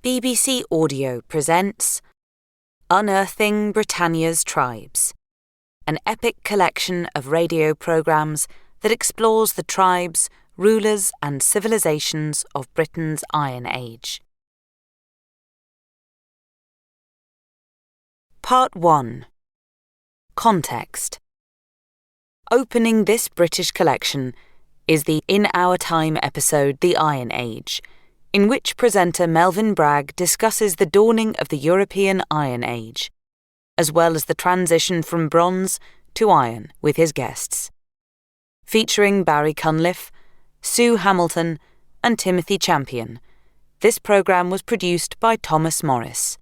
BBC Audio presents Unearthing Britannia's Tribes, an epic collection of radio programmes that explores the tribes, rulers and civilisations of Britain's Iron Age. Part 1. Context. Opening this British collection is the In Our Time episode The Iron Age, in which presenter Melvyn Bragg discusses the dawning of the European Iron Age, as well as the transition from bronze to iron with his guests. Featuring Barry Cunliffe, Sue Hamilton and Timothy Champion, this programme was produced by Thomas Morris.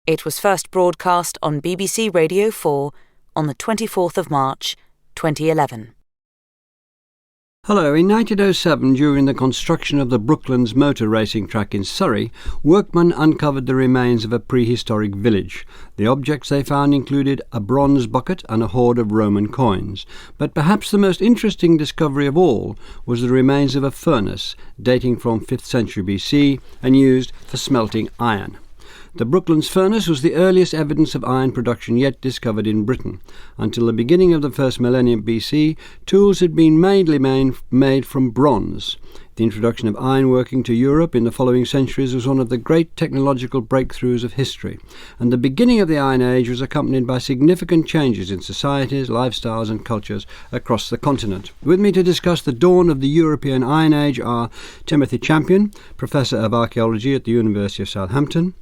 It was first broadcast on BBC Radio 4 on the 24th of March, 2011. Hello. In 1907, during the construction of the Brooklands motor racing track in Surrey, workmen uncovered the remains of a prehistoric village. The objects they found included a bronze bucket and a hoard of Roman coins. But perhaps the most interesting discovery of all was the remains of a furnace dating from 5th century BC and used for smelting iron. The Brooklands furnace was the earliest evidence of iron production yet discovered in Britain. Until the beginning of the first millennium BC, tools had been mainly made from bronze. The introduction of ironworking to Europe in the following centuries was one of the great technological breakthroughs of history, and the beginning of the Iron Age was accompanied by significant changes in societies, lifestyles and cultures across the continent. With me to discuss the dawn of the European Iron Age are Timothy Champion, Professor of Archaeology at the University of Southampton,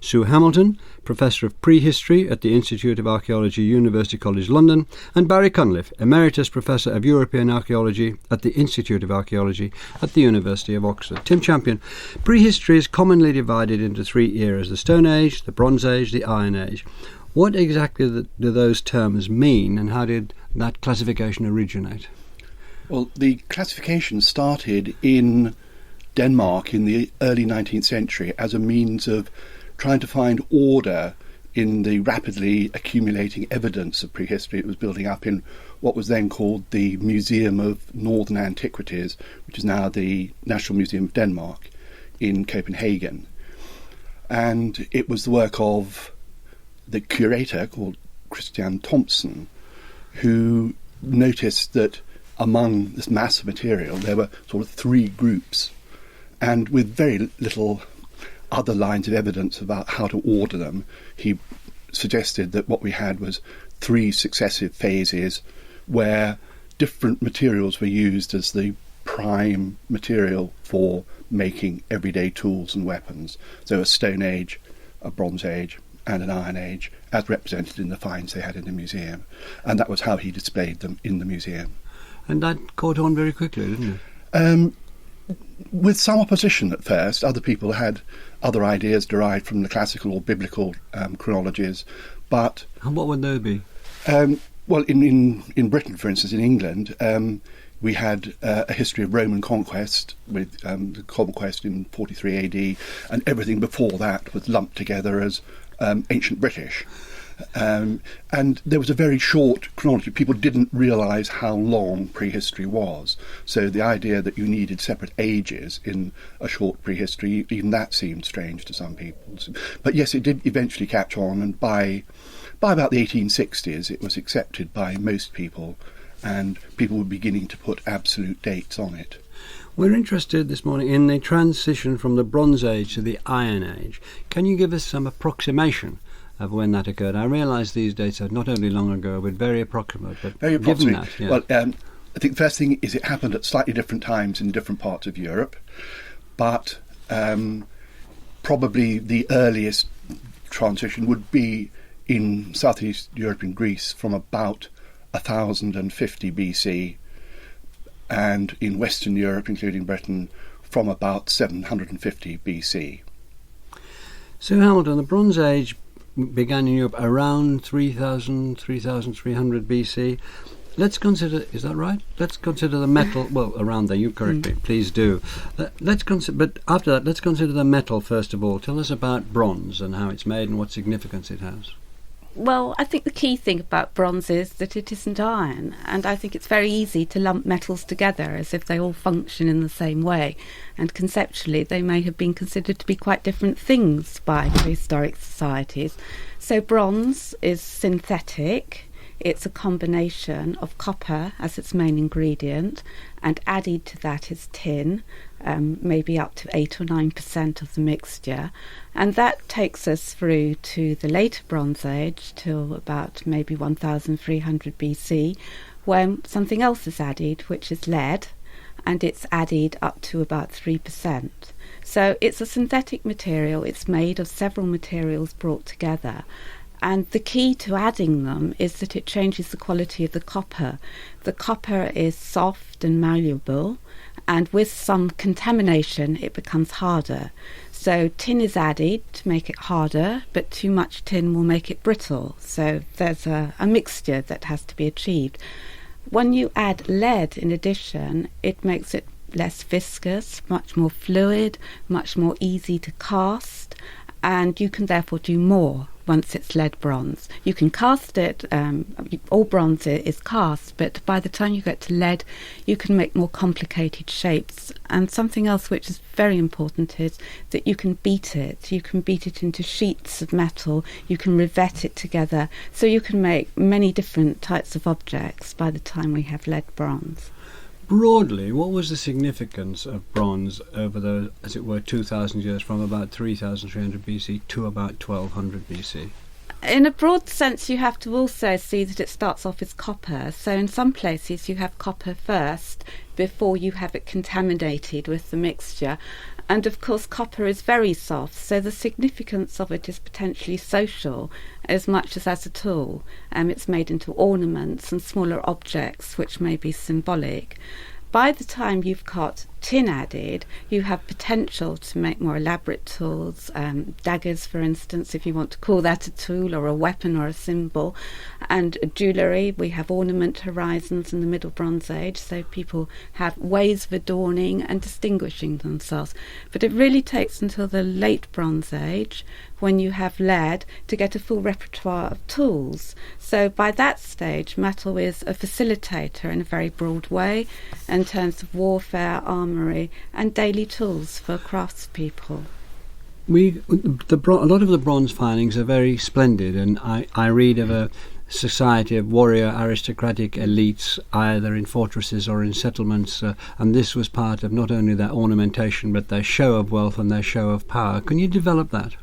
Sue Hamilton, Professor of Prehistory at the Institute of Archaeology, University College London, and Barry Cunliffe, Emeritus Professor of European Archaeology at the Institute of Archaeology at the University of Oxford. Tim Champion, prehistory is commonly divided into three eras: the Stone Age, the Bronze Age, the Iron Age. What exactly do those terms mean, and how did that classification originate? Well, the classification started in Denmark in the early 19th century as a means of trying to find order in the rapidly accumulating evidence of prehistory. It was building up in what was then called the Museum of Northern Antiquities, which is now the National Museum of Denmark in Copenhagen. And it was the work of the curator called Christian Thomsen, who noticed that among this mass of material there were sort of three groups, and with very little other lines of evidence about how to order them, he suggested that what we had was three successive phases where different materials were used as the prime material for making everyday tools and weapons. So a Stone Age, a Bronze Age and an Iron Age, as represented in the finds they had in the museum. And that was how he displayed them in the museum. And that caught on very quickly, didn't it? With some opposition at first. Other people had other ideas derived from the classical or biblical chronologies, but... And what would they be? Well, in Britain, for instance, in England, we had a history of Roman conquest with the conquest in 43 AD, and everything before that was lumped together as ancient British. And there was a very short chronology. People didn't realise how long prehistory was. So the idea that you needed separate ages in a short prehistory, even that seemed strange to some people. But yes, it did eventually catch on, and by about the 1860s it was accepted by most people, and people were beginning to put absolute dates on it. We're interested this morning in the transition from the Bronze Age to the Iron Age. Can you give us some approximation of when that occurred? I realise these dates are not only long ago, but very approximate. But very approximate. Given that, yeah. Well, I think the first thing is it happened at slightly different times in different parts of Europe, but probably the earliest transition would be in southeast Europe and Greece from about 1050 BC, and in Western Europe, including Britain, from about 750 BC. So, Hamilton, the Bronze Age began in Europe around 3,300 BC. Let's consider, is that right? Let's consider the metal, well, around there, you correct me, please do. But after that, let's consider the metal first of all. Tell us about bronze and how it's made and what significance it has. Well, I think the key thing about bronze is that it isn't iron, and I think it's very easy to lump metals together as if they all function in the same way, and conceptually they may have been considered to be quite different things by prehistoric societies. So bronze is synthetic. It's a combination of copper as its main ingredient, and added to that is tin, maybe up to 8 or 9% of the mixture. And that takes us through to the later Bronze Age, till about maybe 1300 BC, when something else is added, which is lead, and it's added up to about 3%. So it's a synthetic material. It's made of several materials brought together. And the key to adding them is that it changes the quality of the copper. The copper is soft and malleable, and with some contamination it becomes harder. So tin is added to make it harder, but too much tin will make it brittle. So there's a mixture that has to be achieved. When you add lead in addition, it makes it less viscous, much more fluid, much more easy to cast, and you can therefore do more once it's lead bronze. You can cast it, all bronze is cast, but by the time you get to lead, you can make more complicated shapes. And something else which is very important is that you can beat it. You can beat it into sheets of metal, you can rivet it together, so you can make many different types of objects by the time we have lead bronze. Broadly, what was the significance of bronze over the, as it were, 2,000 years from about 3,300 BC to about 1,200 BC? In a broad sense, you have to also see that it starts off as copper. So in some places you have copper first before you have it contaminated with the mixture. And of course copper is very soft, so the significance of it is potentially social as much as a tool. It's made into ornaments and smaller objects which may be symbolic. By the time you've got tin added, you have potential to make more elaborate tools, daggers for instance, if you want to call that a tool or a weapon or a symbol, and jewellery. We have ornament horizons in the Middle Bronze Age, so people have ways of adorning and distinguishing themselves. But it really takes until the late Bronze Age, when you have lead, to get a full repertoire of tools. So by that stage, metal is a facilitator in a very broad way in terms of warfare, armoury and daily tools for craftspeople. A lot of the bronze findings are very splendid, and I read of a society of warrior aristocratic elites either in fortresses or in settlements, and this was part of not only their ornamentation but their show of wealth and their show of power. Can you develop that?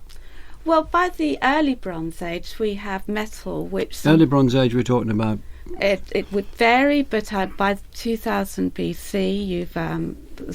Well, by the early Bronze Age we have metal which... Early Bronze Age we're talking about? It would vary, but by 2000 BC you've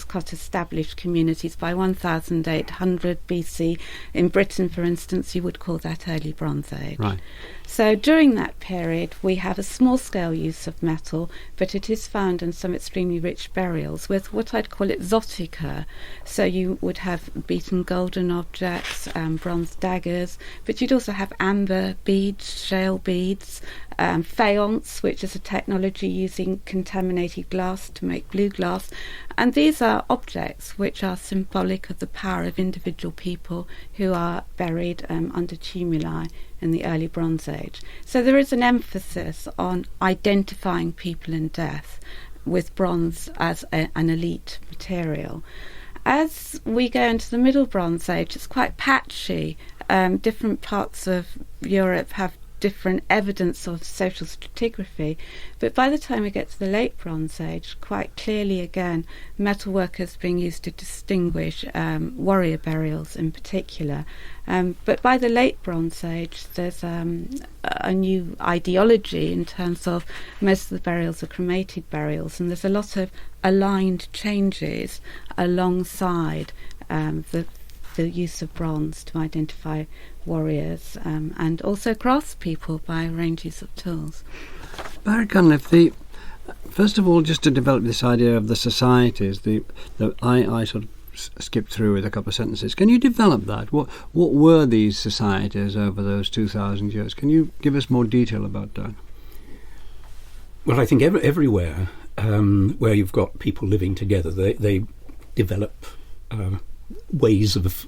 got established communities. By 1800 BC in Britain, for instance, you would call that early Bronze Age. Right. So during that period we have a small-scale use of metal, but it is found in some extremely rich burials with what I'd call exotica. So you would have beaten golden objects, bronze daggers, but you'd also have amber beads, shale beads, faience, which is a technology using contaminated glass to make blue glass. And these are objects which are symbolic of the power of individual people who are buried under tumuli in the early Bronze Age. So there is an emphasis on identifying people in death with bronze as an elite material. As we go into the Middle Bronze Age, it's quite patchy. Different parts of Europe have different evidence of social stratigraphy, but by the time we get to the late Bronze Age, quite clearly again metalworkers being used to distinguish warrior burials in particular. But by the late Bronze Age there's a new ideology in terms of most of the burials are cremated burials, and there's a lot of aligned changes alongside the use of bronze to identify warriors and also craftspeople by ranges of tools. Barry Cunliffe, first of all, just to develop this idea of the societies, I sort of skipped through with a couple of sentences. Can you develop that? What were these societies over those 2,000 years? Can you give us more detail about that? Well, I think everywhere where you've got people living together, they develop ways of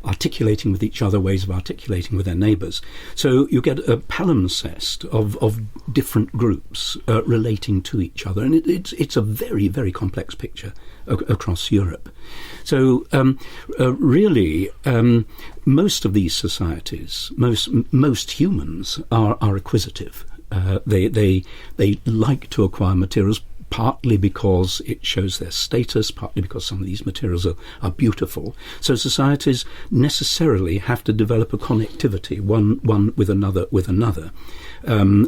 articulating with each other, ways of articulating with their neighbours. So you get a palimpsest of different groups relating to each other, and it's a very, very complex picture across Europe. So really, most of these societies, most humans are acquisitive. They like to acquire materials, partly because it shows their status, partly because some of these materials are beautiful. So societies necessarily have to develop a connectivity, one with another,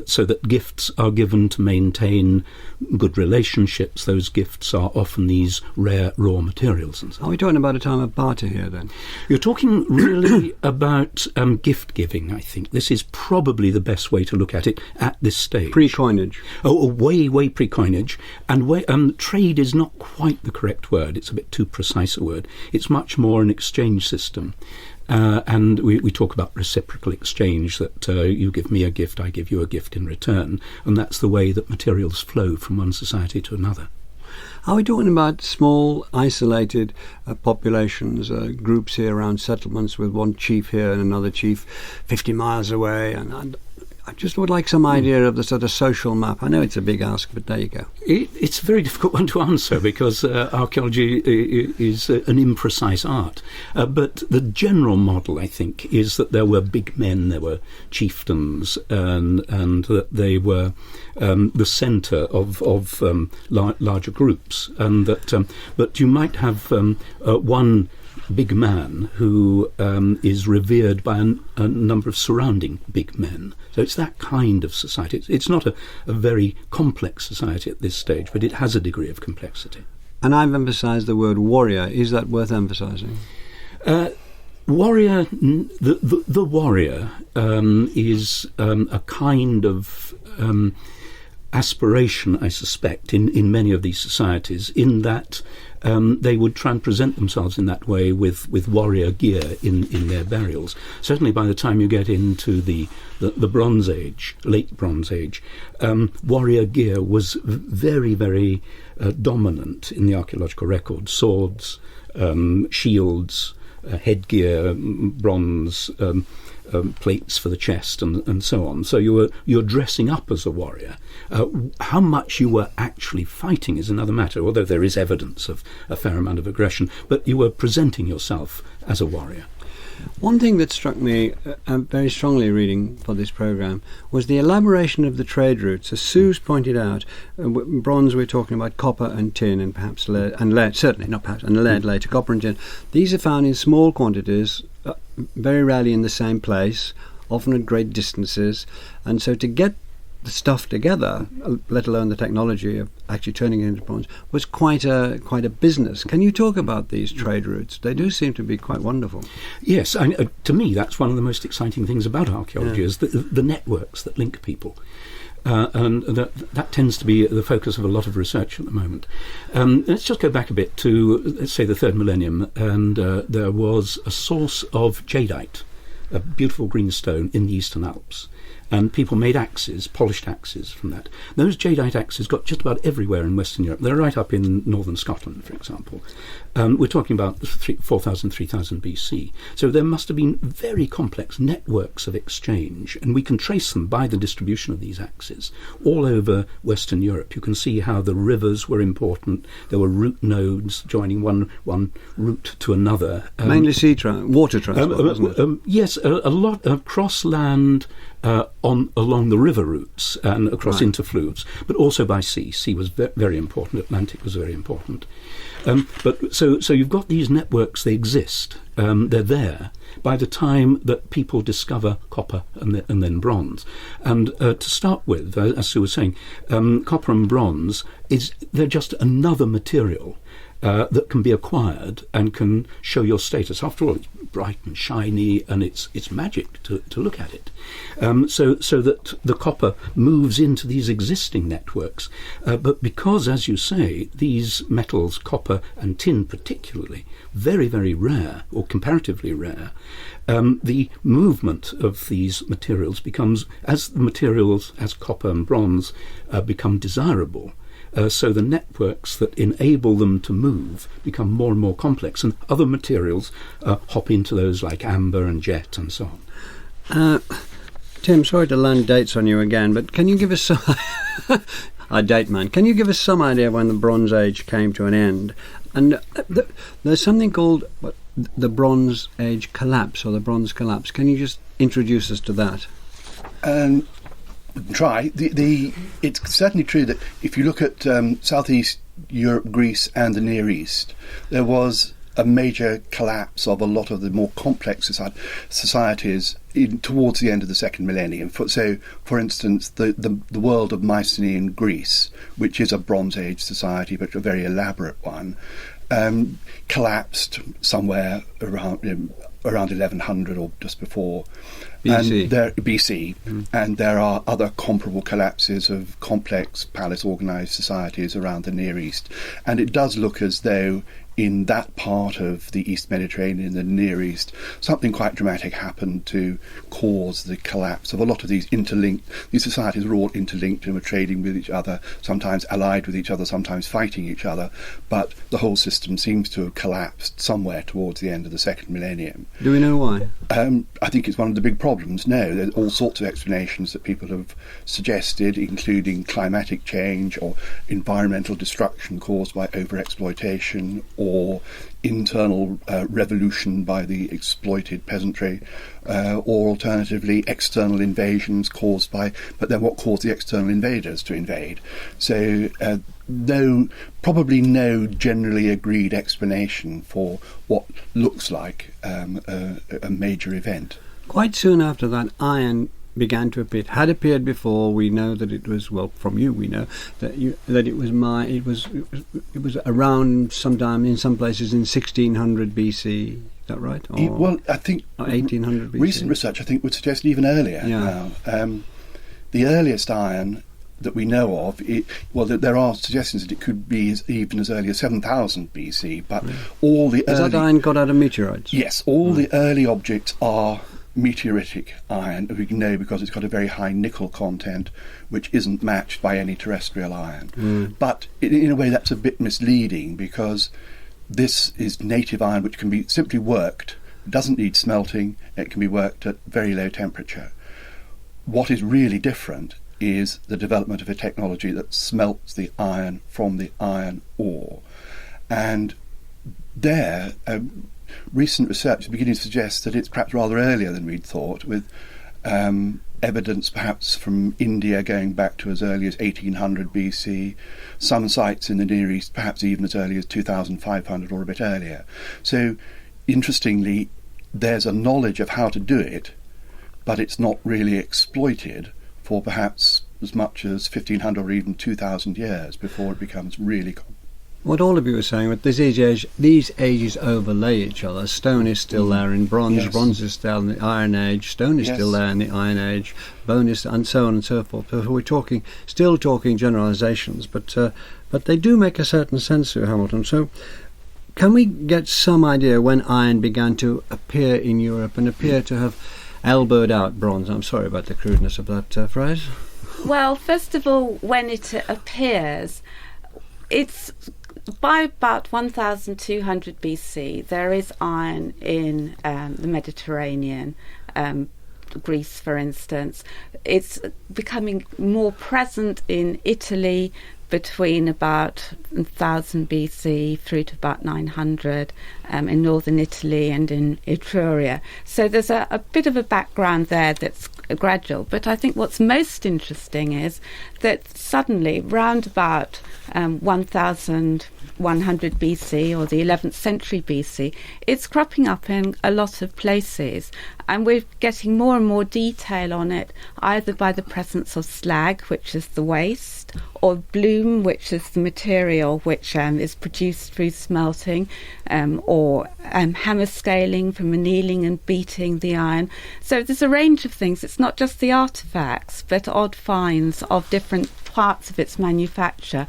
so that gifts are given to maintain good relationships. Those gifts are often these rare raw materials. And so Are we talking about a time of barter here, then? You're talking really about gift giving, I think. This is probably the best way to look at it at this stage. Pre-coinage. Oh, way pre-coinage. And trade is not quite the correct word. It's a bit too precise a word. It's much more an exchange system. And we talk about reciprocal exchange, that you give me a gift, I give you a gift in return. And that's the way that materials flow from one society to another. Are we talking about small, isolated populations, groups here around settlements with one chief here and another chief 50 miles away? And I just would like some idea of the sort of social map. I know it's a big ask, but there you go. It's a very difficult one to answer because archaeology is an imprecise art. But the general model, I think, is that there were big men, there were chieftains, and that they were the centre of larger groups. And that, but you might have one big man who is revered by a number of surrounding big men. So it's that kind of society. It's not a very complex society at this stage, but it has a degree of complexity. And I've emphasised the word warrior. Is that worth emphasising? Warrior, the warrior is a kind of aspiration, I suspect, in many of these societies, in that they would try and present themselves in that way with warrior gear in their burials. Certainly by the time you get into the Bronze Age, late Bronze Age, warrior gear was very, very dominant in the archaeological record. Swords, shields, headgear, bronze, plates for the chest, and so on. So you're dressing up as a warrior. How much you were actually fighting is another matter, although there is evidence of a fair amount of aggression, but you were presenting yourself as a warrior. One thing that struck me very strongly reading for this programme was the elaboration of the trade routes. As Sue's pointed out, bronze we're talking about copper and tin and perhaps lead, certainly not perhaps, and lead later, copper and tin. These are found in small quantities, very rarely in the same place, often at great distances, and so to get the stuff together, let alone the technology of actually turning it into bronze, was quite a business. Can you talk about these trade routes? They do seem to be quite wonderful. Yes, to me that's one of the most exciting things about archaeology, is the networks that link people. And that tends to be the focus of a lot of research at the moment. Let's just go back a bit to, let's say, the third millennium, and there was a source of jadeite, a beautiful green stone in the Eastern Alps. And people made axes, polished axes from that. Those jadeite axes got just about everywhere in Western Europe. They're right up in northern Scotland, for example. We're talking about 4,000, 3,000 BC. So there must have been very complex networks of exchange, and we can trace them by the distribution of these axes all over Western Europe. You can see how the rivers were important. There were route nodes joining one route to another. Mainly water transport, wasn't it? Yes, a lot of cross-land along the river routes and across interfluves, but also by sea. Sea was very important. Atlantic was very important. But so you've got these networks. They exist. They're there by the time that people discover copper and then bronze. And to start with, as Sue was saying, copper and bronze they're just another material that can be acquired and can show your status. After all, it's bright and shiny, and it's magic to look at it. So that the copper moves into these existing networks. But because, as you say, these metals, copper and tin particularly, very, very rare, or comparatively rare, the movement of these materials becomes, as the materials, as copper and bronze, become desirable, so the networks that enable them to move become more and more complex, and other materials hop into those, like amber and jet and so on. Tim, sorry to land dates on you again, but can you give us some... date man. Can you give us some idea when the Bronze Age came to an end? And there's something called the Bronze Age collapse, or the Bronze collapse. Can you just introduce us to that? Try. It's certainly true that if you look at Southeast Europe, Greece and the Near East, there was a major collapse of a lot of the more complex societies towards the end of the second millennium. For instance, the world of Mycenaean Greece, which is a Bronze Age society but a very elaborate one, collapsed somewhere around 1100 or just before. BC. And there are other comparable collapses of complex palace organised societies around the Near East. And it does look as though in that part of the East Mediterranean, the Near East, something quite dramatic happened to cause the collapse of a lot of these these societies were all interlinked and were trading with each other, sometimes allied with each other, sometimes fighting each other, but the whole system seems to have collapsed somewhere towards the end of the second millennium. Do we know why? I think it's one of the big problems. No, there's all sorts of explanations that people have suggested, including climatic change or environmental destruction caused by overexploitation, or internal revolution by the exploited peasantry, or alternatively external invasions caused by... But then what caused the external invaders to invade? So probably no generally agreed explanation for what looks like a major event. Quite soon after that, iron began to appear. It had appeared before. We know that it was, well, from you we know that it was around sometime in some places in 1600 BC. Is that right? Well, I think 1800 BC. Recent research, I think, would suggest even earlier. Yeah. Now, the earliest iron that we know of, there are suggestions that it could be even as early as 7000 BC, but all the Is that iron got out of meteorites? Yes, all the early objects are meteoritic iron, we know, because it's got a very high nickel content, which isn't matched by any terrestrial iron. But in a way that's a bit misleading, because this is native iron which can be simply worked. It doesn't need smelting. It can be worked at very low temperature. What is really different is the development of a technology that smelts the iron from the iron ore. And there, recent research is beginning to suggest that it's perhaps rather earlier than we'd thought, with evidence perhaps from India going back to as early as 1800 BC, some sites in the Near East perhaps even as early as 2500 or a bit earlier. So, interestingly, there's a knowledge of how to do it, but it's not really exploited for perhaps as much as 1500 or even 2000 years before it becomes really What all of you are saying, that these ages overlay each other. Stone is still there in bronze, Yes. bronze is still in the Iron Age, stone is Yes. still there in the Iron Age, bone is, and so on and so forth. So we're still talking generalisations, but they do make a certain sense, Sir Hamilton. So can we get some idea when iron began to appear in Europe and appear to have elbowed out bronze? I'm sorry about the crudeness of that phrase. Well, first of all, when it appears, it's by about 1200 BC, there is iron in the Mediterranean, Greece, for instance. It's becoming more present in Italy between about 1000 BC through to about 900 in northern Italy and in Etruria. So there's a bit of a background there that's gradual. But I think what's most interesting is that suddenly, round about 1100 BC or the 11th century BC, it's cropping up in a lot of places, and we're getting more and more detail on it, either by the presence of slag, which is the waste, or bloom, which is the material which is produced through smelting, or hammer scaling from annealing and beating the iron. So there's a range of things. It's not just the artefacts, but odd finds of different parts of its manufacture.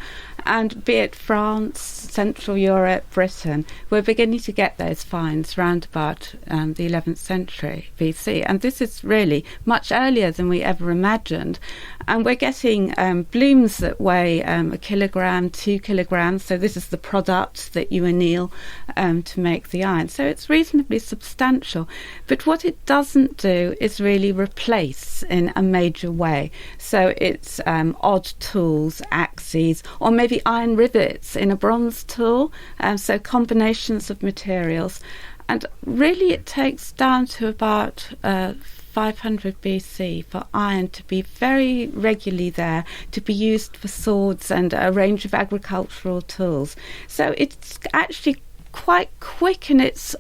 And be it France, Central Europe, Britain, we're beginning to get those finds round about the 11th century BC. And this is really much earlier than we ever imagined. And we're getting blooms that weigh 1 kilogram, 2 kilograms. So this is the product that you anneal to make the iron. So it's reasonably substantial. But what it doesn't do is really replace in a major way. So it's odd tools, axes, or maybe iron rivets in a bronze tool. So combinations of materials. And really it takes down to about 500 BC for iron to be very regularly there, to be used for swords and a range of agricultural tools. So it's actually quite quick in its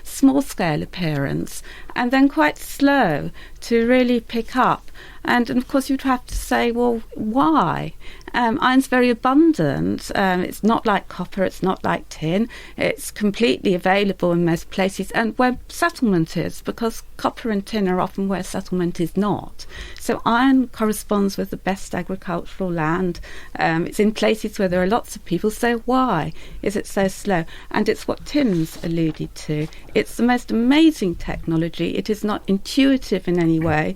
small-scale appearance, and then quite slow to really pick up. And of course you'd have to say, well, why? Iron's very abundant. It's not like copper, it's not like tin. It's completely available in most places and where settlement is, because copper and tin are often where settlement is not. So iron corresponds with the best agricultural land. It's in places where there are lots of people, so why is it so slow? And it's what Tim's alluded to. It's the most amazing technology. It is not intuitive in any way.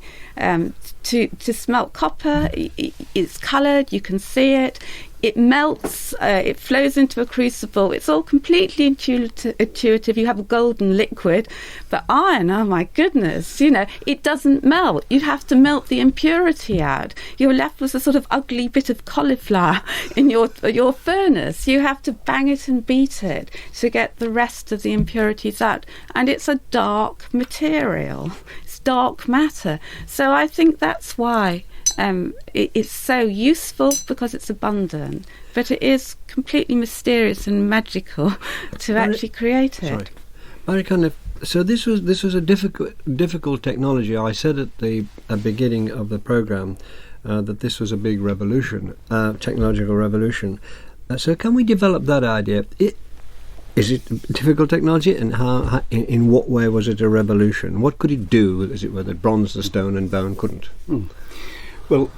To smelt copper, it's coloured, you can see it, it melts, it flows into a crucible. It's all completely intuitive. You have a golden liquid. But iron, oh my goodness, it doesn't melt. You have to melt the impurity out. You're left with a sort of ugly bit of cauliflower in your furnace. You have to bang it and beat it to get the rest of the impurities out. And it's a dark material. It's dark matter. So I think that's why it's so useful, because it's abundant, but it is completely mysterious and magical to actually create it. Sorry. So this was a difficult technology. I said at the beginning of the programme that this was a big revolution, technological revolution. So can we develop that idea? Is it difficult technology, and how? In what way was it a revolution? What could it do, as it were, that bronze, the stone, and bone couldn't? Well,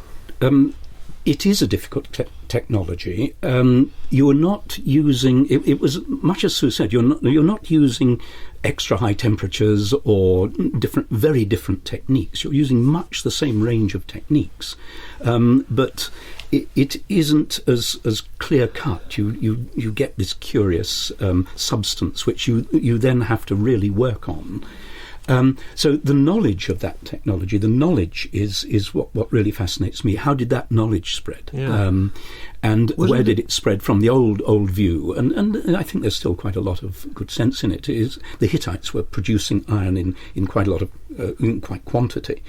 it is a difficult technology. You're not using it was much as Sue said. You're not using extra high temperatures or very different techniques. You're using much the same range of techniques, but it isn't as clear cut. You get this curious substance which you then have to really work on. So the knowledge of that technology, the knowledge is what really fascinates me. How did that knowledge spread? Yeah. And where did it spread from the old view? And I think there's still quite a lot of good sense in it. The Hittites were producing iron in quite a lot of in quite quantity.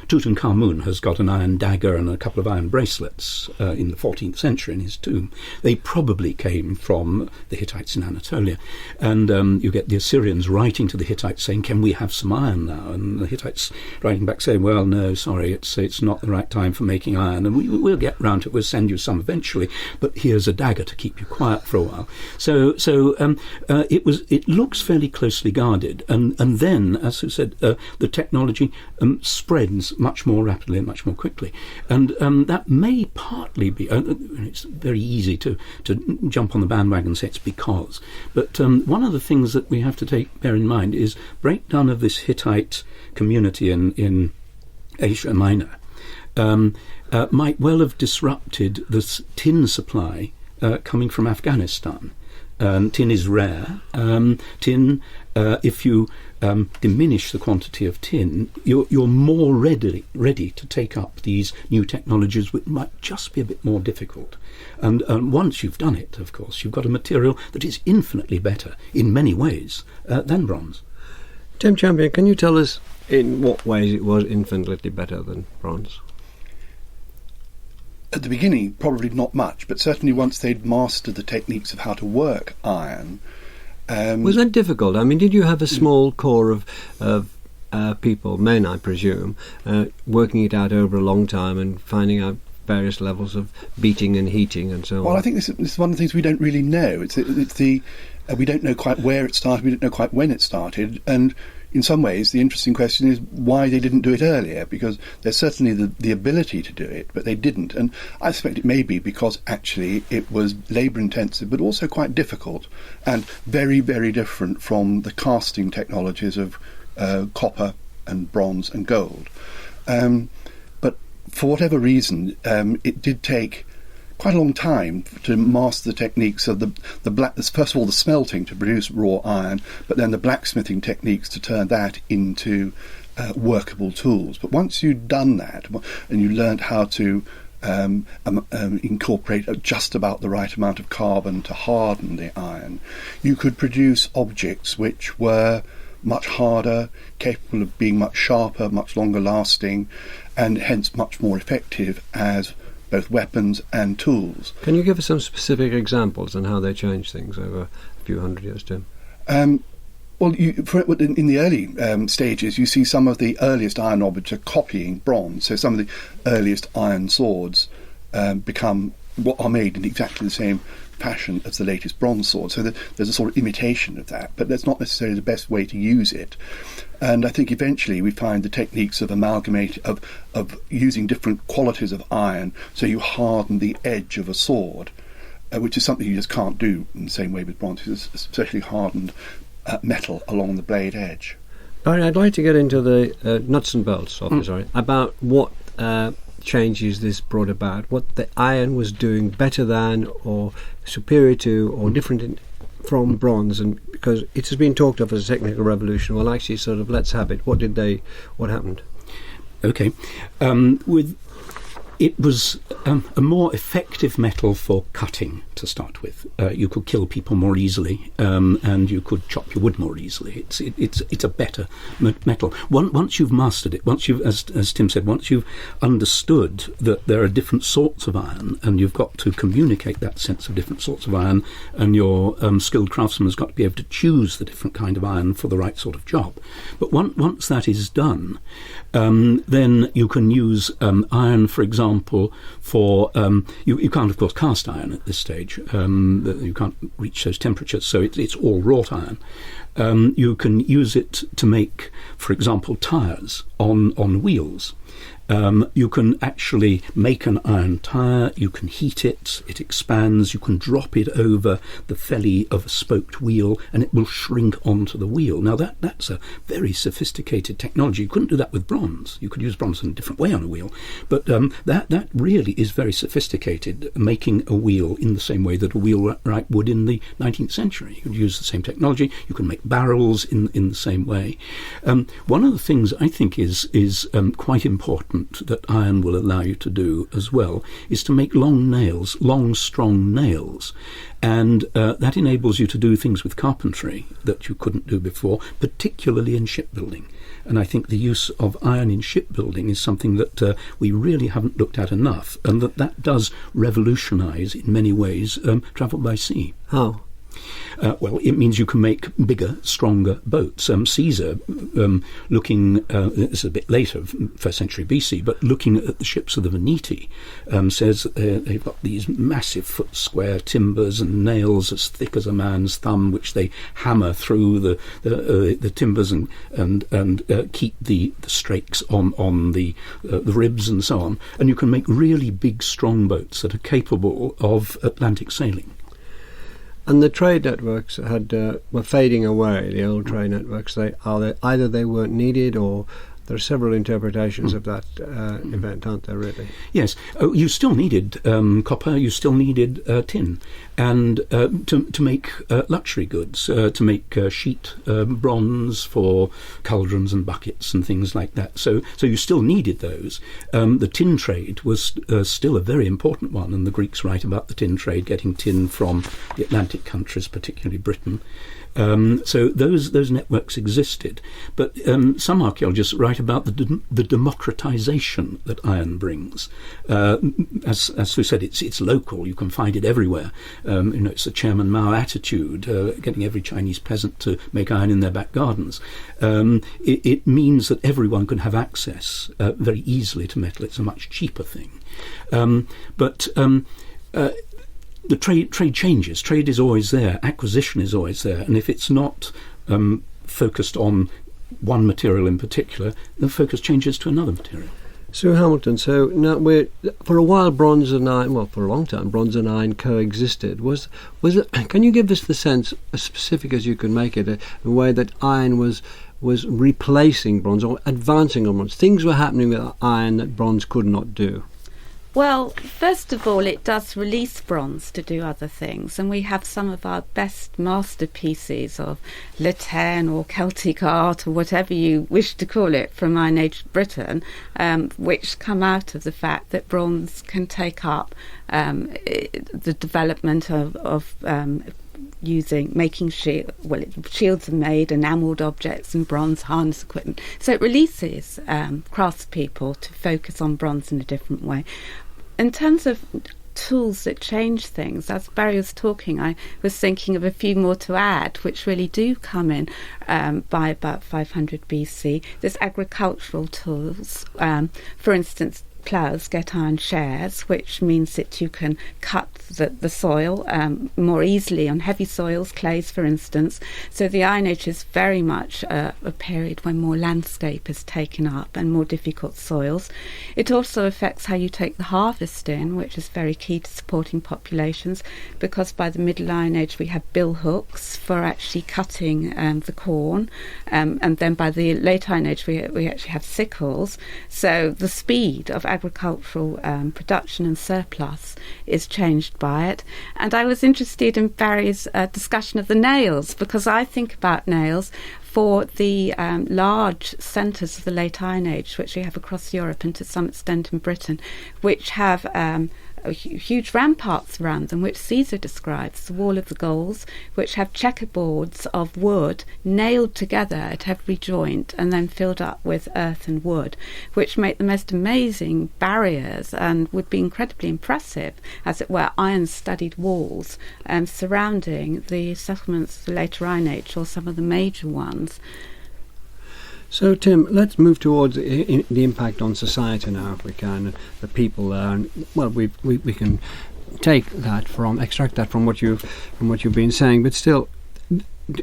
Tutankhamun has got an iron dagger and a couple of iron bracelets in the 14th century in his tomb. They probably came from the Hittites in Anatolia. And you get the Assyrians writing to the Hittites saying, can we have some iron now? And the Hittites writing back saying, well, no, sorry, it's not the right time for making iron, and we'll get round to it, we'll send you some eventually, but here's a dagger to keep you quiet for a while. So it looks fairly closely guarded, and then, as Sue said, the technology spreads much more rapidly and much more quickly, and that may partly be. It's very easy to jump on the bandwagon and say it's because, but one of the things that we have to bear in mind is breakdown of this Hittite community in Asia Minor. Might well have disrupted the tin supply coming from Afghanistan. Tin is rare. Tin, if you diminish the quantity of tin, you're more ready to take up these new technologies, which might just be a bit more difficult. And once you've done it, of course, you've got a material that is infinitely better in many ways than bronze. Tim Champion, can you tell us in what ways it was infinitely better than bronze? At the beginning, probably not much, but certainly once they'd mastered the techniques of how to work iron. Was that difficult? I mean, did you have a small core of people, men I presume, working it out over a long time and finding out various levels of beating and heating and so on? Well, I think this is one of the things we don't really know. We don't know quite where it started, we don't know quite when it started, and in some ways, the interesting question is why they didn't do it earlier, because there's certainly the ability to do it, but they didn't. And I suspect it may be because actually it was labour-intensive, but also quite difficult, and very, very different from the casting technologies of copper and bronze and gold. But for whatever reason, it did take quite a long time to master the techniques of the black. First of all, the smelting to produce raw iron, but then the blacksmithing techniques to turn that into workable tools. But once you'd done that, and you learned how to incorporate just about the right amount of carbon to harden the iron, you could produce objects which were much harder, capable of being much sharper, much longer lasting, and hence much more effective as both weapons and tools. Can you give us some specific examples on how they changed things over a few hundred years, Tim? Well, in the early stages, you see some of the earliest iron objects are copying bronze. So some of the earliest iron swords are made in exactly the same fashion as the latest bronze sword. So there's a sort of imitation of that, but that's not necessarily the best way to use it. And I think eventually we find the techniques of of using different qualities of iron, so you harden the edge of a sword, which is something you just can't do in the same way with bronze. It's especially hardened metal along the blade edge. Barry, I'd like to get into the nuts and bolts of this, about what changes this brought about, what the iron was doing better than or superior to or different from bronze, and because it has been talked of as a technical revolution. Well, actually, sort of, let's have it. What happened? Okay. It was a more effective metal for cutting to start with. You could kill people more easily, and you could chop your wood more easily. It's a better metal. Once you've mastered it, once you've, as Tim said, once you've understood that there are different sorts of iron, and you've got to communicate that sense of different sorts of iron, and your skilled craftsman has got to be able to choose the different kind of iron for the right sort of job. But once that is done, then you can use iron, for example, for you can't, of course, cast iron at this stage. You can't reach those temperatures, so it's all wrought iron. You can use it to make, for example, tyres on wheels. You can actually make an iron tyre, you can heat it, it expands, you can drop it over the felly of a spoked wheel and it will shrink onto the wheel. Now that's a very sophisticated technology. You couldn't do that with bronze. You could use bronze in a different way on a wheel, but that really is very sophisticated, making a wheel in the same way that a wheelwright would in the 19th century. You could use the same technology, you can make barrels in the same way. One of the things I think is quite important that iron will allow you to do as well is to make long strong nails, and that enables you to do things with carpentry that you couldn't do before, particularly in shipbuilding. And I think the use of iron in shipbuilding is something that we really haven't looked at enough, and that does revolutionise in many ways travel by sea. How? Well, it means you can make bigger, stronger boats. Caesar, looking, this is a bit later, 1st century BC, but looking at the ships of the Veneti, says they've got these massive foot-square timbers and nails as thick as a man's thumb, which they hammer through the timbers and keep the strakes on the ribs and so on. And you can make really big, strong boats that are capable of Atlantic sailing. And the trade networks were fading away. The old trade networks, either they weren't needed, or there are several interpretations of that event, aren't there? Really? Yes. You still needed copper. You still needed tin, and to make luxury goods, to make sheet bronze for cauldrons and buckets and things like that. So you still needed those. The tin trade was still a very important one, and the Greeks write about the tin trade, getting tin from the Atlantic countries, particularly Britain. So those networks existed, but some archaeologists write about the democratization that iron brings. As we said, it's local. You can find it everywhere. It's a Chairman Mao attitude, getting every Chinese peasant to make iron in their back gardens. It means that everyone can have access very easily to metal. It's a much cheaper thing. The trade changes. Trade is always there. Acquisition is always there. And if it's not focused on one material in particular, the focus changes to another material. Sir Hamilton, so now for a while bronze and iron, well, for a long time, bronze and iron coexisted. Was it? Can you give us the sense, as specific as you can make it, a way that iron was replacing bronze or advancing on bronze? Things were happening with iron that bronze could not do. Well, first of all, it does release bronze to do other things, and we have some of our best masterpieces of Latin or Celtic art or whatever you wish to call it from Iron Age Britain, which come out of the fact that bronze can take up the development of making shields are made, enamelled objects and bronze harness equipment. So it releases craftspeople to focus on bronze in a different way. In terms of tools that change things, as Barry was talking, I was thinking of a few more to add, which really do come in by about 500 BC. There's agricultural tools, for instance, ploughs get iron shares, which means that you can cut the soil more easily on heavy soils, clays for instance. So the Iron Age is very much a period when more landscape is taken up and more difficult soils. It also affects how you take the harvest in, which is very key to supporting populations, because by the Middle Iron Age we have bill hooks for actually cutting the corn, and then by the Late Iron Age we actually have sickles. So the speed of agricultural production and surplus is changed by it. And I was interested in Barry's discussion of the nails, because I think about nails for the large centres of the Late Iron Age, which we have across Europe and to some extent in Britain, which have huge ramparts around them, which Caesar describes, the Wall of the Gauls, which have checkerboards of wood nailed together at every joint and then filled up with earth and wood, which make the most amazing barriers and would be incredibly impressive, as it were, iron-studded walls surrounding the settlements of the later Iron Age or some of the major ones. So, Tim, let's move towards the impact on society now, if we can. The people there, and well, we can extract that from what you've been saying. But still,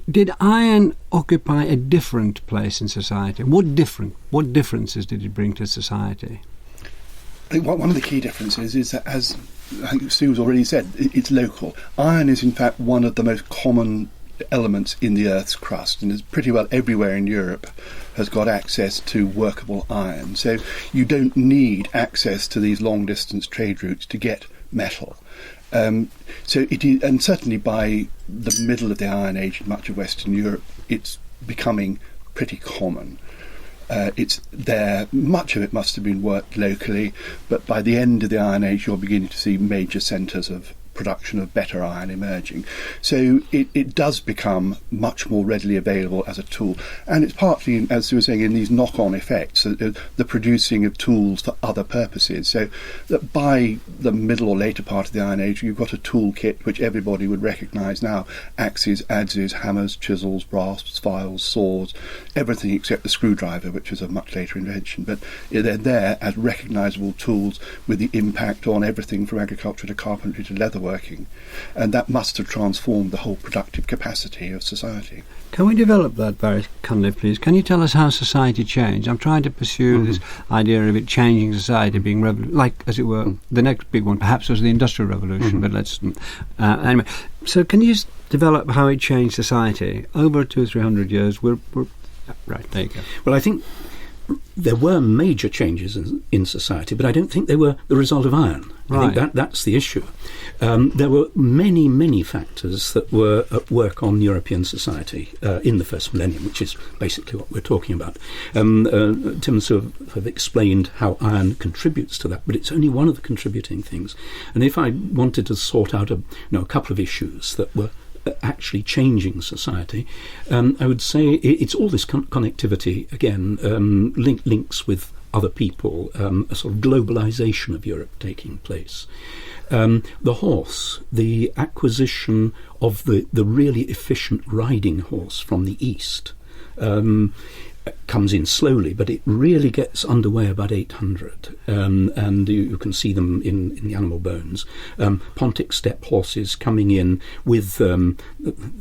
did iron occupy a different place in society? What differences did it bring to society? I think one of the key differences is that, as I think Stu's already said, it's local. Iron is in fact one of the most common elements in the Earth's crust, and is pretty well everywhere in Europe has got access to workable iron. So you don't need access to these long distance trade routes to get metal. So it is, and certainly by the middle of the Iron Age in much of Western Europe, it's becoming pretty common. It's there. Much of it must have been worked locally, but by the end of the Iron Age, you're beginning to see major centres of production of better iron emerging. So it does become much more readily available as a tool, and it's partly, as you were saying, in these knock-on effects, the producing of tools for other purposes. So that by the middle or later part of the Iron Age, you've got a toolkit which everybody would recognise now: axes, adzes, hammers, chisels, brass files, saws, everything except the screwdriver, which is a much later invention. But they're there as recognisable tools with the impact on everything from agriculture to carpentry to leatherworking, and that must have transformed the whole productive capacity of society. Can we develop that, Barry Cunliffe, please? Can you tell us how society changed? I'm trying to pursue this idea of it changing society, being like, as it were, the next big one perhaps was the Industrial Revolution, but let's... anyway, so can you develop how it changed society? Over 200-300 years, we're... Right, there you go. Well, I think there were major changes in society, but I don't think they were the result of iron. Right. I think that's the issue. There were many, many factors that were at work on European society in the first millennium, which is basically what we're talking about. Tim sort of have explained how iron contributes to that, but it's only one of the contributing things. And if I wanted to sort out a couple of issues that were actually changing society, I would say it's all this connectivity again, links with other people, a sort of globalization of Europe taking place. The horse, the acquisition of the really efficient riding horse from the East, comes in slowly, but it really gets underway about 800, and you can see them in the animal bones. Pontic steppe horses coming in with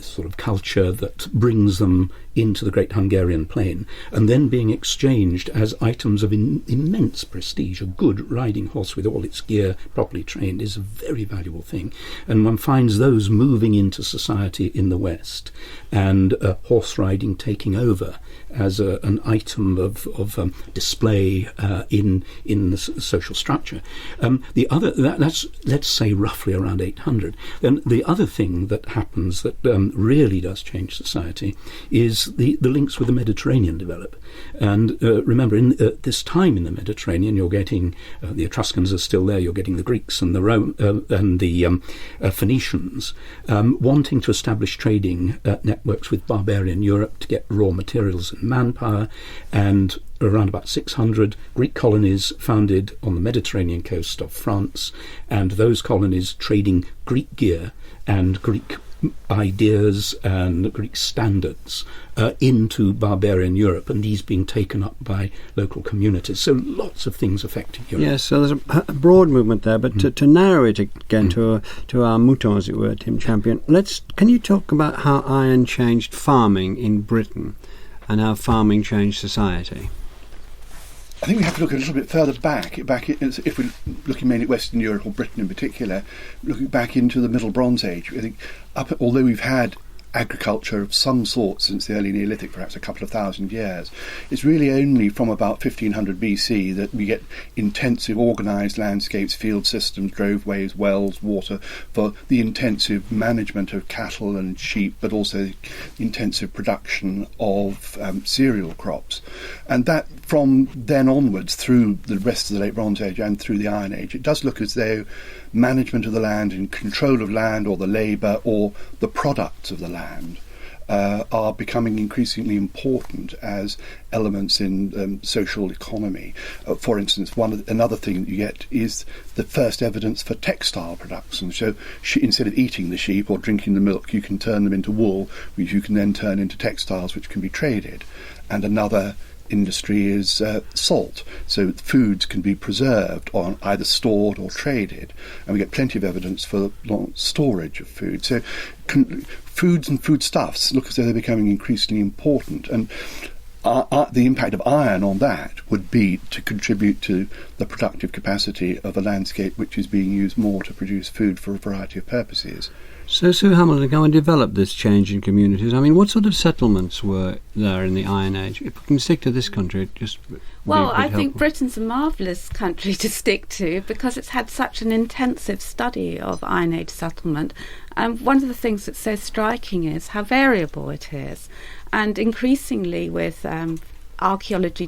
sort of culture that brings them into the Great Hungarian Plain, and then being exchanged as items of immense prestige. A good riding horse with all its gear properly trained is a very valuable thing, and one finds those moving into society in the West, and horse riding taking over as an item of display in the social structure. That's let's say roughly around 800. Then the other thing that happens that really does change society is the links with the Mediterranean develop. And remember, in this time in the Mediterranean, you're getting the Etruscans are still there. You're getting the Greeks and the Phoenicians wanting to establish trading networks with barbarian Europe to get raw materials and manpower, and around about 600 Greek colonies founded on the Mediterranean coast of France, and those colonies trading Greek gear and Greek ideas and Greek standards into barbarian Europe, and these being taken up by local communities. So lots of things affecting Europe. Yes, so there's a broad movement there, but to narrow it again to our mouton, as it were, Tim Champion, can you talk about how iron changed farming in Britain and how farming changed society? I think we have to look a little bit further back if we're looking mainly at Western Europe or Britain in particular, looking back into the Middle Bronze Age. I think although we've had agriculture of some sort since the early Neolithic, perhaps a couple of thousand years, it's really only from about 1500 BC that we get intensive organised landscapes, field systems, droveways, wells, water, for the intensive management of cattle and sheep, but also the intensive production of cereal crops. And that from then onwards, through the rest of the Late Bronze Age and through the Iron Age, it does look as though management of the land and control of land, or the labour or the products of the land, are becoming increasingly important as elements in social economy. For instance, another thing that you get is the first evidence for textile production. So instead of eating the sheep or drinking the milk, you can turn them into wool, which you can then turn into textiles which can be traded. And another industry is salt, so foods can be preserved or either stored or traded, and we get plenty of evidence for long storage of food. So foods and foodstuffs look as though they're becoming increasingly important, and the impact of iron on that would be to contribute to the productive capacity of a landscape which is being used more to produce food for a variety of purposes. So, Sue Hamilton, how developed this change in communities? I mean, what sort of settlements were there in the Iron Age? If we can stick to this country, I think Britain's a marvellous country to stick to because it's had such an intensive study of Iron Age settlement. And one of the things that's so striking is how variable it is. And increasingly with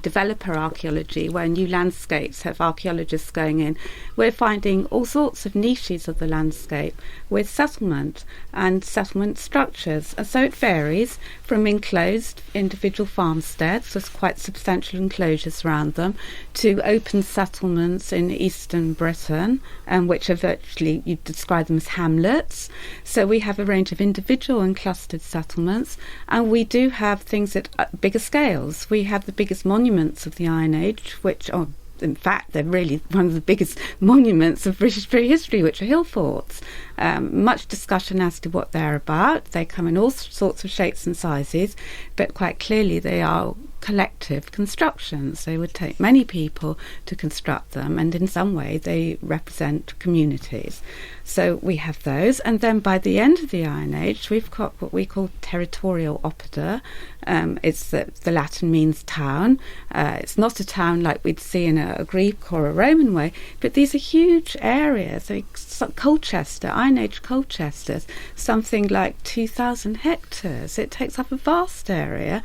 developer archaeology, where new landscapes have archaeologists going in, we're finding all sorts of niches of the landscape with settlement and settlement structures. And so it varies from enclosed individual farmsteads with quite substantial enclosures around them to open settlements in eastern Britain, which are virtually, you describe them as hamlets. So we have a range of individual and clustered settlements, and we do have things at bigger scales. We have the biggest monuments of the Iron Age, which are, in fact, they're really one of the biggest monuments of British prehistory, which are hill forts. Much discussion as to what they're about. They come in all sorts of shapes and sizes, but quite clearly they are collective constructions. They would take many people to construct them, and in some way they represent communities. So we have those, and then by the end of the Iron Age we've got what we call territorial oppida. It's the Latin means town. It's not a town like we'd see in a Greek or a Roman way, but these are huge areas. Colchester, Iron Age Colchesters, something like 2,000 hectares. It takes up a vast area,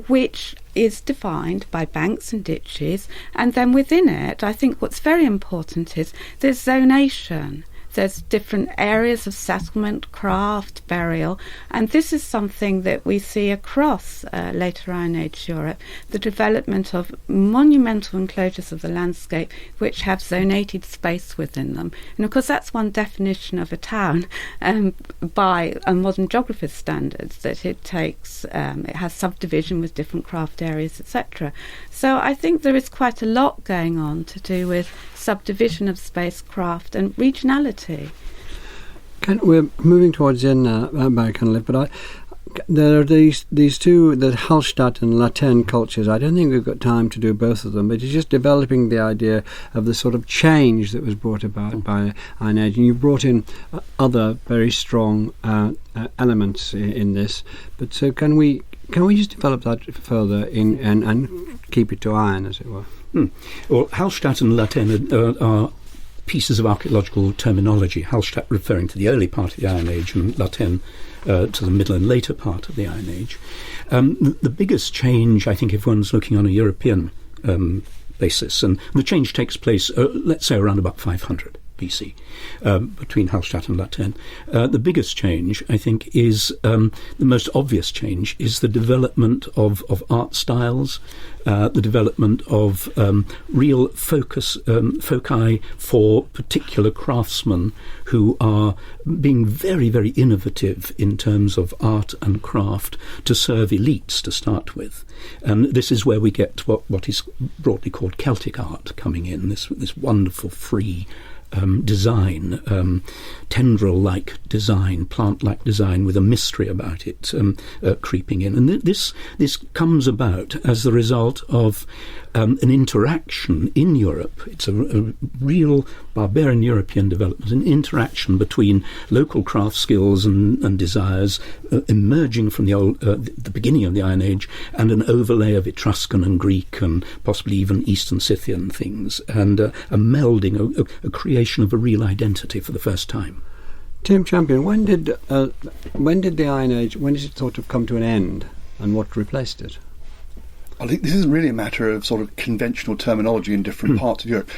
which is defined by banks and ditches, and then within it, I think what's very important is there's zonation. There's different areas of settlement, craft, burial, and this is something that we see across later Iron Age Europe, the development of monumental enclosures of the landscape which have zonated space within them. And of course that's one definition of a town by a modern geographer's standards, that it takes, it has subdivision with different craft areas, etc. So I think there is quite a lot going on to do with subdivision of spacecraft and regionality. We're moving towards the end now, Barry Cunliffe, but there are these two, the Hallstatt and Latin cultures. I don't think we've got time to do both of them, but it's just developing the idea of the sort of change that was brought about by Iron Age. And you brought in other very strong elements in this. But so can we just develop that further and keep it to iron, as it were? Well, Hallstatt and Latin are pieces of archaeological terminology. Hallstatt referring to the early part of the Iron Age, and Latin to the middle and later part of the Iron Age. The biggest change, I think, if one's looking on a European basis, and the change takes place, let's say, around about 500 BC, between Hallstatt and Latin. The biggest change, I think, is the most obvious change is the development of art styles, the development of real foci for particular craftsmen who are being very, very innovative in terms of art and craft to serve elites to start with. And this is where we get what is broadly called Celtic art coming in, this wonderful free design, tendril-like design, plant-like design with a mystery about it creeping in. And this comes about as the result of an interaction in Europe. It's a real barbarian European development, an interaction between local craft skills and desires emerging from the beginning of the Iron Age, and an overlay of Etruscan and Greek and possibly even Eastern Scythian things, and a melding, a creation of a real identity for the first time. Tim Champion, when did the Iron Age, when did it sort of come to an end, and what replaced it? I think this is really a matter of sort of conventional terminology in different parts of Europe.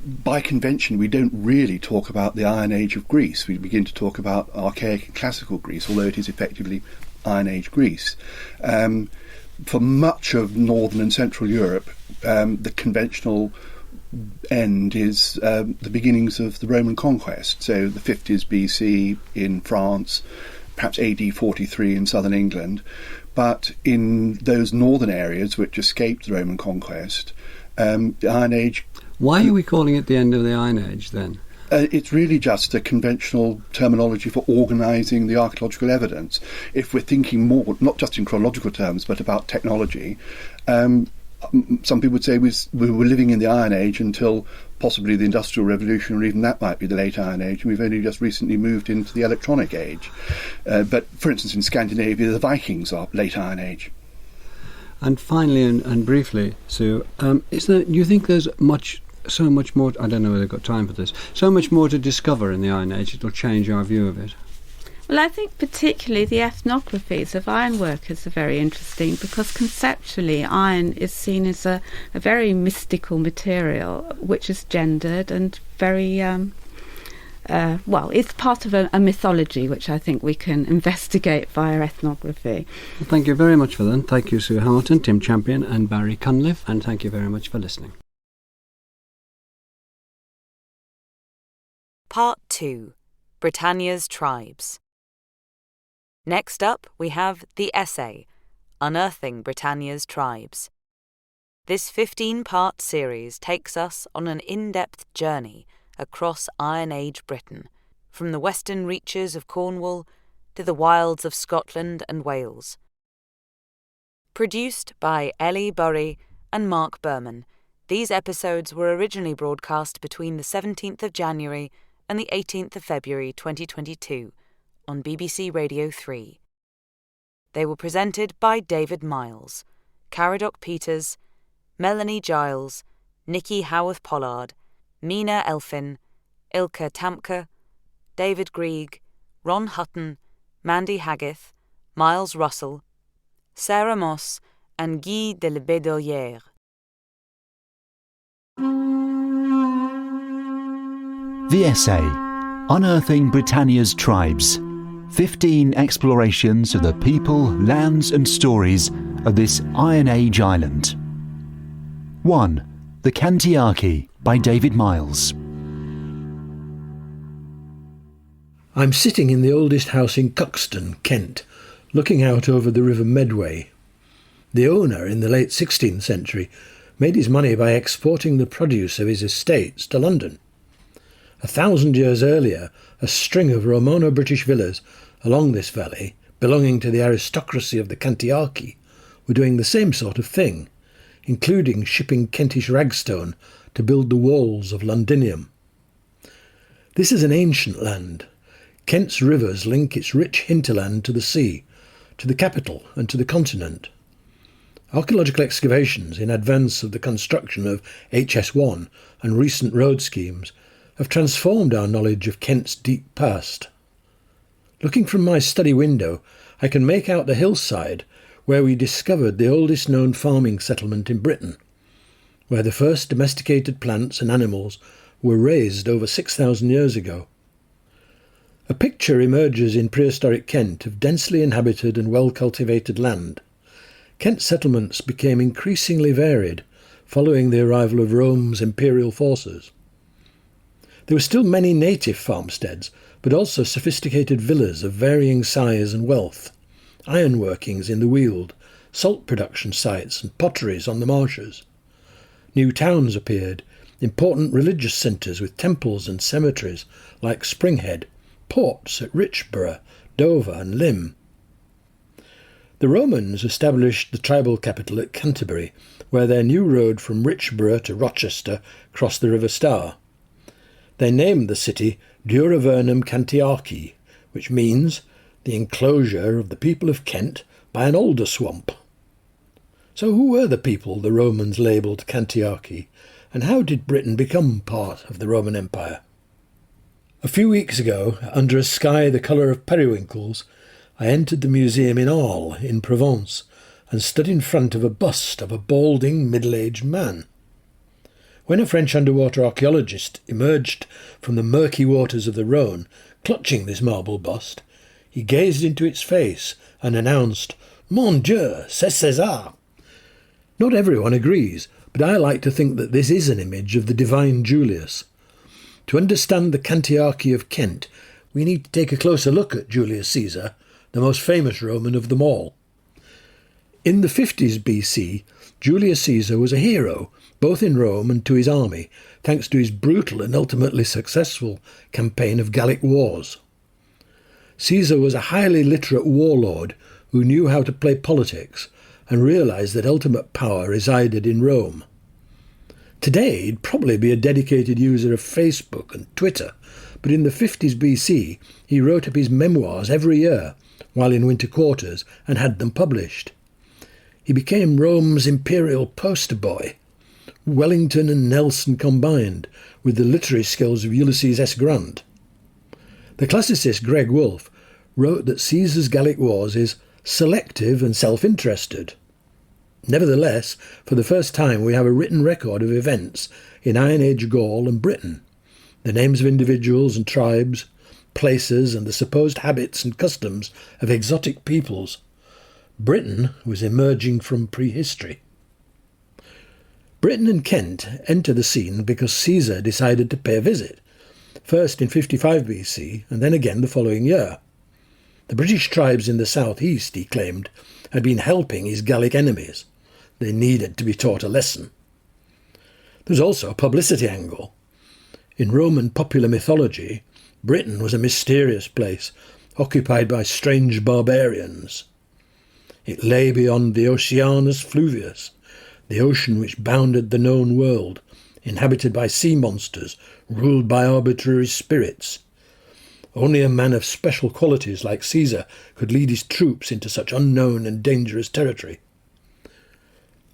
By convention, we don't really talk about the Iron Age of Greece. We begin to talk about archaic and classical Greece, although it is effectively Iron Age Greece. For much of northern and central Europe, the conventional end is the beginnings of the Roman conquest, so the 50s BC in France, perhaps AD 43 in southern England. But in those northern areas which escaped the Roman conquest, the Iron Age... Why are we calling it the end of the Iron Age, then? It's really just a conventional terminology for organising the archaeological evidence. If we're thinking more, not just in chronological terms, but about technology, some people would say we were living in the Iron Age until possibly the Industrial Revolution, or even that might be the late Iron Age, and we've only just recently moved into the electronic age. But, for instance, in Scandinavia, the Vikings are late Iron Age. And finally, and briefly, Sue, do you think there's so much more, I don't know whether I've got time for this, so much more to discover in the Iron Age it'll change our view of it? Well, I think particularly the ethnographies of ironworkers are very interesting, because conceptually iron is seen as a very mystical material which is gendered and very, it's part of a mythology which I think we can investigate via ethnography. Well, thank you very much for that. Thank you, Sue Hamilton, Tim Champion and Barry Cunliffe, and thank you very much for listening. Part 2. Britannia's Tribes. Next up, we have the essay, Unearthing Britannia's Tribes. This 15-part series takes us on an in-depth journey across Iron Age Britain, from the western reaches of Cornwall to the wilds of Scotland and Wales. Produced by Ellie Burry and Mark Berman, these episodes were originally broadcast between the 17th of January and the 18th of February 2022 on BBC Radio 3. They were presented by David Miles, Caradoc Peters, Melanie Giles, Nikki Howarth-Pollard, Mina Elfin, Ilka Tamke, David Grieg, Ron Hutton, Mandy Haggith, Miles Russell, Sarah Moss and Guy de la Bédoyère. The essay, Unearthing Britannia's Tribes, 15 explorations of the people, lands and stories of this Iron Age island. 1. The Cantiaci by David Miles. I'm sitting in the oldest house in Cuxton, Kent, looking out over the River Medway. The owner, in the late 16th century, made his money by exporting the produce of his estates to London. 1,000 years earlier, a string of Romano-British villas along this valley, belonging to the aristocracy of the Cantiaci, were doing the same sort of thing, including shipping Kentish ragstone to build the walls of Londinium. This is an ancient land. Kent's rivers link its rich hinterland to the sea, to the capital and to the continent. Archaeological excavations in advance of the construction of HS1 and recent road schemes have transformed our knowledge of Kent's deep past. Looking from my study window, I can make out the hillside where we discovered the oldest known farming settlement in Britain, where the first domesticated plants and animals were raised over 6,000 years ago. A picture emerges in prehistoric Kent of densely inhabited and well-cultivated land. Kent settlements became increasingly varied following the arrival of Rome's imperial forces. There were still many native farmsteads, but also sophisticated villas of varying size and wealth, ironworkings in the Weald, salt production sites and potteries on the marshes. New towns appeared, important religious centres with temples and cemeteries like Springhead, ports at Richborough, Dover and Lymm. The Romans established the tribal capital at Canterbury, where their new road from Richborough to Rochester crossed the River Stour. They named the city Duravernum Cantiaci, which means the enclosure of the people of Kent by an alder swamp. So who were the people the Romans labelled Cantiaci, and how did Britain become part of the Roman Empire? A few weeks ago, under a sky the colour of periwinkles, I entered the museum in Arles, in Provence, and stood in front of a bust of a balding, middle-aged man. When a French underwater archaeologist emerged from the murky waters of the Rhône, clutching this marble bust, he gazed into its face and announced, "Mon Dieu, c'est César!" Not everyone agrees, but I like to think that this is an image of the divine Julius. To understand the Cantiaci of Kent, we need to take a closer look at Julius Caesar, the most famous Roman of them all. In the 50s BC, Julius Caesar was a hero, both in Rome and to his army, thanks to his brutal and ultimately successful campaign of Gallic Wars. Caesar was a highly literate warlord who knew how to play politics and realised that ultimate power resided in Rome. Today, he'd probably be a dedicated user of Facebook and Twitter, but in the 50s BC, he wrote up his memoirs every year while in winter quarters and had them published. He became Rome's imperial poster boy, Wellington and Nelson combined, with the literary skills of Ulysses S. Grant. The classicist Greg Wolfe wrote that Caesar's Gallic Wars is selective and self-interested. Nevertheless, for the first time we have a written record of events in Iron Age Gaul and Britain, the names of individuals and tribes, places and the supposed habits and customs of exotic peoples. Britain was emerging from prehistory. Britain and Kent enter the scene because Caesar decided to pay a visit, first in 55 BC and then again the following year. The British tribes in the southeast, he claimed, had been helping his Gallic enemies. They needed to be taught a lesson. There was also a publicity angle. In Roman popular mythology, Britain was a mysterious place occupied by strange barbarians. It lay beyond the Oceanus Fluvius, the ocean which bounded the known world, inhabited by sea monsters, ruled by arbitrary spirits. Only a man of special qualities like Caesar could lead his troops into such unknown and dangerous territory.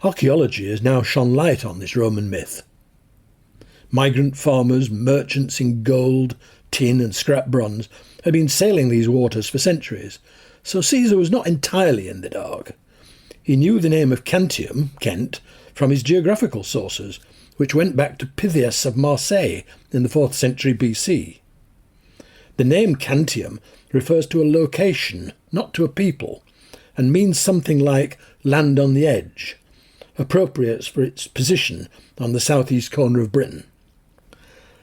Archaeology has now shone light on this Roman myth. Migrant farmers, merchants in gold, tin and scrap bronze had been sailing these waters for centuries, so Caesar was not entirely in the dark. He knew the name of Cantium, Kent, from his geographical sources, which went back to Pytheas of Marseille in the 4th century BC. The name Cantium refers to a location, not to a people, and means something like land on the edge, appropriate for its position on the southeast corner of Britain.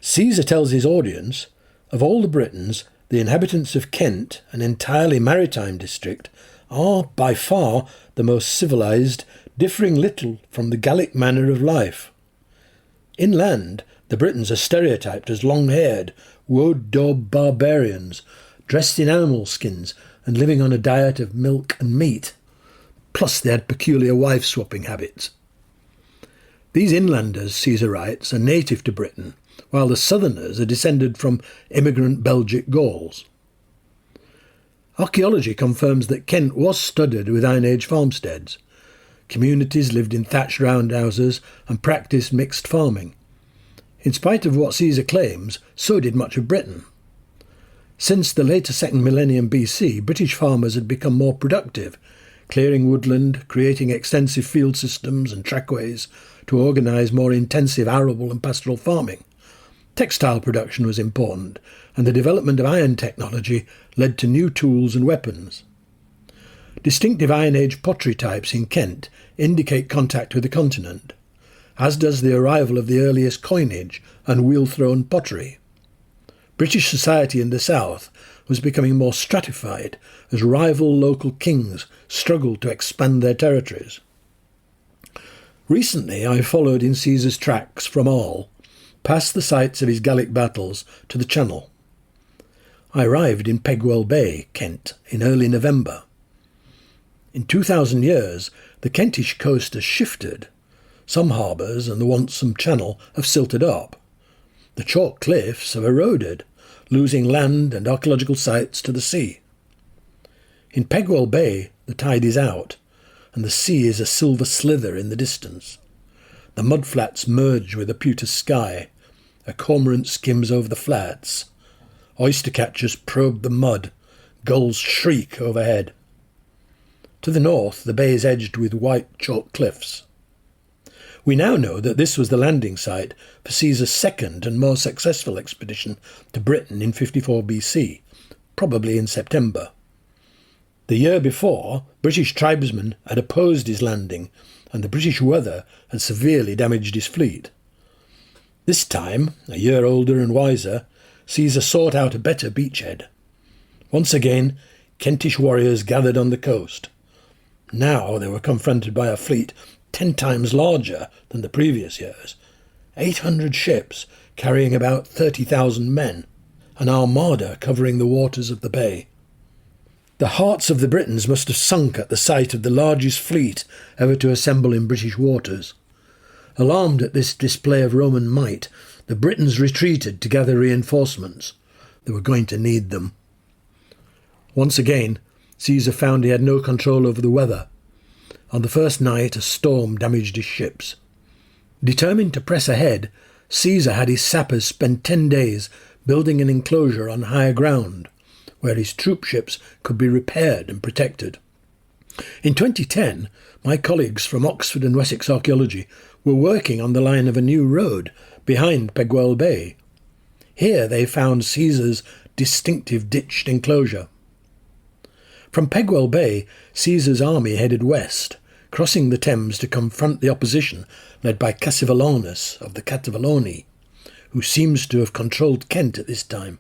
Caesar tells his audience, of all the Britons, the inhabitants of Kent, an entirely maritime district, are by far the most civilised, differing little from the Gallic manner of life. Inland, the Britons are stereotyped as long-haired, woad-daub barbarians, dressed in animal skins and living on a diet of milk and meat. Plus they had peculiar wife-swapping habits. These inlanders, Caesar writes, are native to Britain, while the southerners are descended from immigrant Belgic Gauls. Archaeology confirms that Kent was studded with Iron Age farmsteads. Communities lived in thatched roundhouses and practised mixed farming. In spite of what Caesar claims, so did much of Britain. Since the later 2nd millennium BC, British farmers had become more productive, clearing woodland, creating extensive field systems and trackways to organise more intensive arable and pastoral farming. Textile production was important, and the development of iron technology led to new tools and weapons. Distinctive Iron Age pottery types in Kent indicate contact with the continent, as does the arrival of the earliest coinage and wheel-thrown pottery. British society in the south was becoming more stratified as rival local kings struggled to expand their territories. Recently I followed in Caesar's tracks from Arles, past the sites of his Gallic battles, to the Channel. I arrived in Pegwell Bay, Kent, in early November. In 2,000 years, the Kentish coast has shifted. Some harbours and the Wansome Channel have silted up. The chalk cliffs have eroded, losing land and archaeological sites to the sea. In Pegwell Bay, the tide is out, and the sea is a silver slither in the distance. The mudflats merge with a pewter sky. A cormorant skims over the flats. Oyster catchers probe the mud. Gulls shriek overhead. To the north, the bay is edged with white chalk cliffs. We now know that this was the landing site for Caesar's second and more successful expedition to Britain in 54 BC, probably in September. The year before, British tribesmen had opposed his landing, and the British weather had severely damaged his fleet. This time, a year older and wiser, Caesar sought out a better beachhead. Once again, Kentish warriors gathered on the coast. Now they were confronted by a fleet 10 times larger than the previous years, 800 ships carrying about 30,000 men, an armada covering the waters of the bay. The hearts of the Britons must have sunk at the sight of the largest fleet ever to assemble in British waters. Alarmed at this display of Roman might, the Britons retreated to gather reinforcements. They were going to need them. Once again, Caesar found he had no control over the weather. On the first night, a storm damaged his ships. Determined to press ahead, Caesar had his sappers spend 10 days building an enclosure on higher ground, where his troop ships could be repaired and protected. In 2010, my colleagues from Oxford and Wessex Archaeology were working on the line of a new road behind Pegwell Bay. Here they found Caesar's distinctive ditched enclosure. From Pegwell Bay, Caesar's army headed west, crossing the Thames to confront the opposition led by Cassivellaunus of the Cativelloni, who seems to have controlled Kent at this time.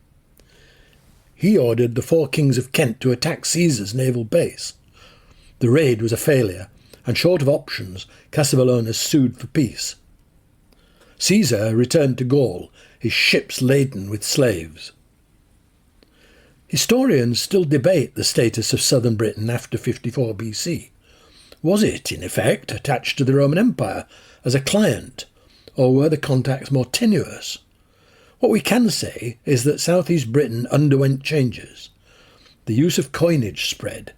He ordered the 4 kings of Kent to attack Caesar's naval base. The raid was a failure, and short of options, Cassivellaunus sued for peace. Caesar returned to Gaul, his ships laden with slaves. Historians still debate the status of southern Britain after 54 BC. Was it, in effect, attached to the Roman Empire as a client, or were the contacts more tenuous? What we can say is that southeast Britain underwent changes. The use of coinage spread.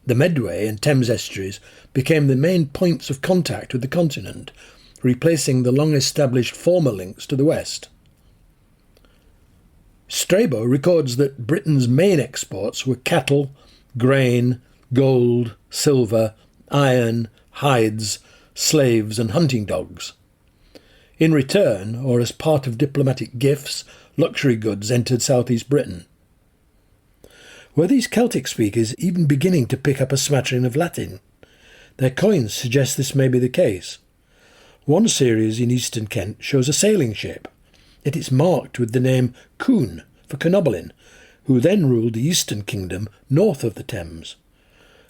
The Medway and Thames estuaries became the main points of contact with the continent, replacing the long-established former links to the west. Strabo records that Britain's main exports were cattle, grain, gold, silver, iron, hides, slaves and hunting dogs. In return, or as part of diplomatic gifts, luxury goods entered southeast Britain. Were these Celtic speakers even beginning to pick up a smattering of Latin? Their coins suggest this may be the case. One series in eastern Kent shows a sailing ship, yet it's marked with the name Coon for Cunobalin, who then ruled the eastern kingdom north of the Thames.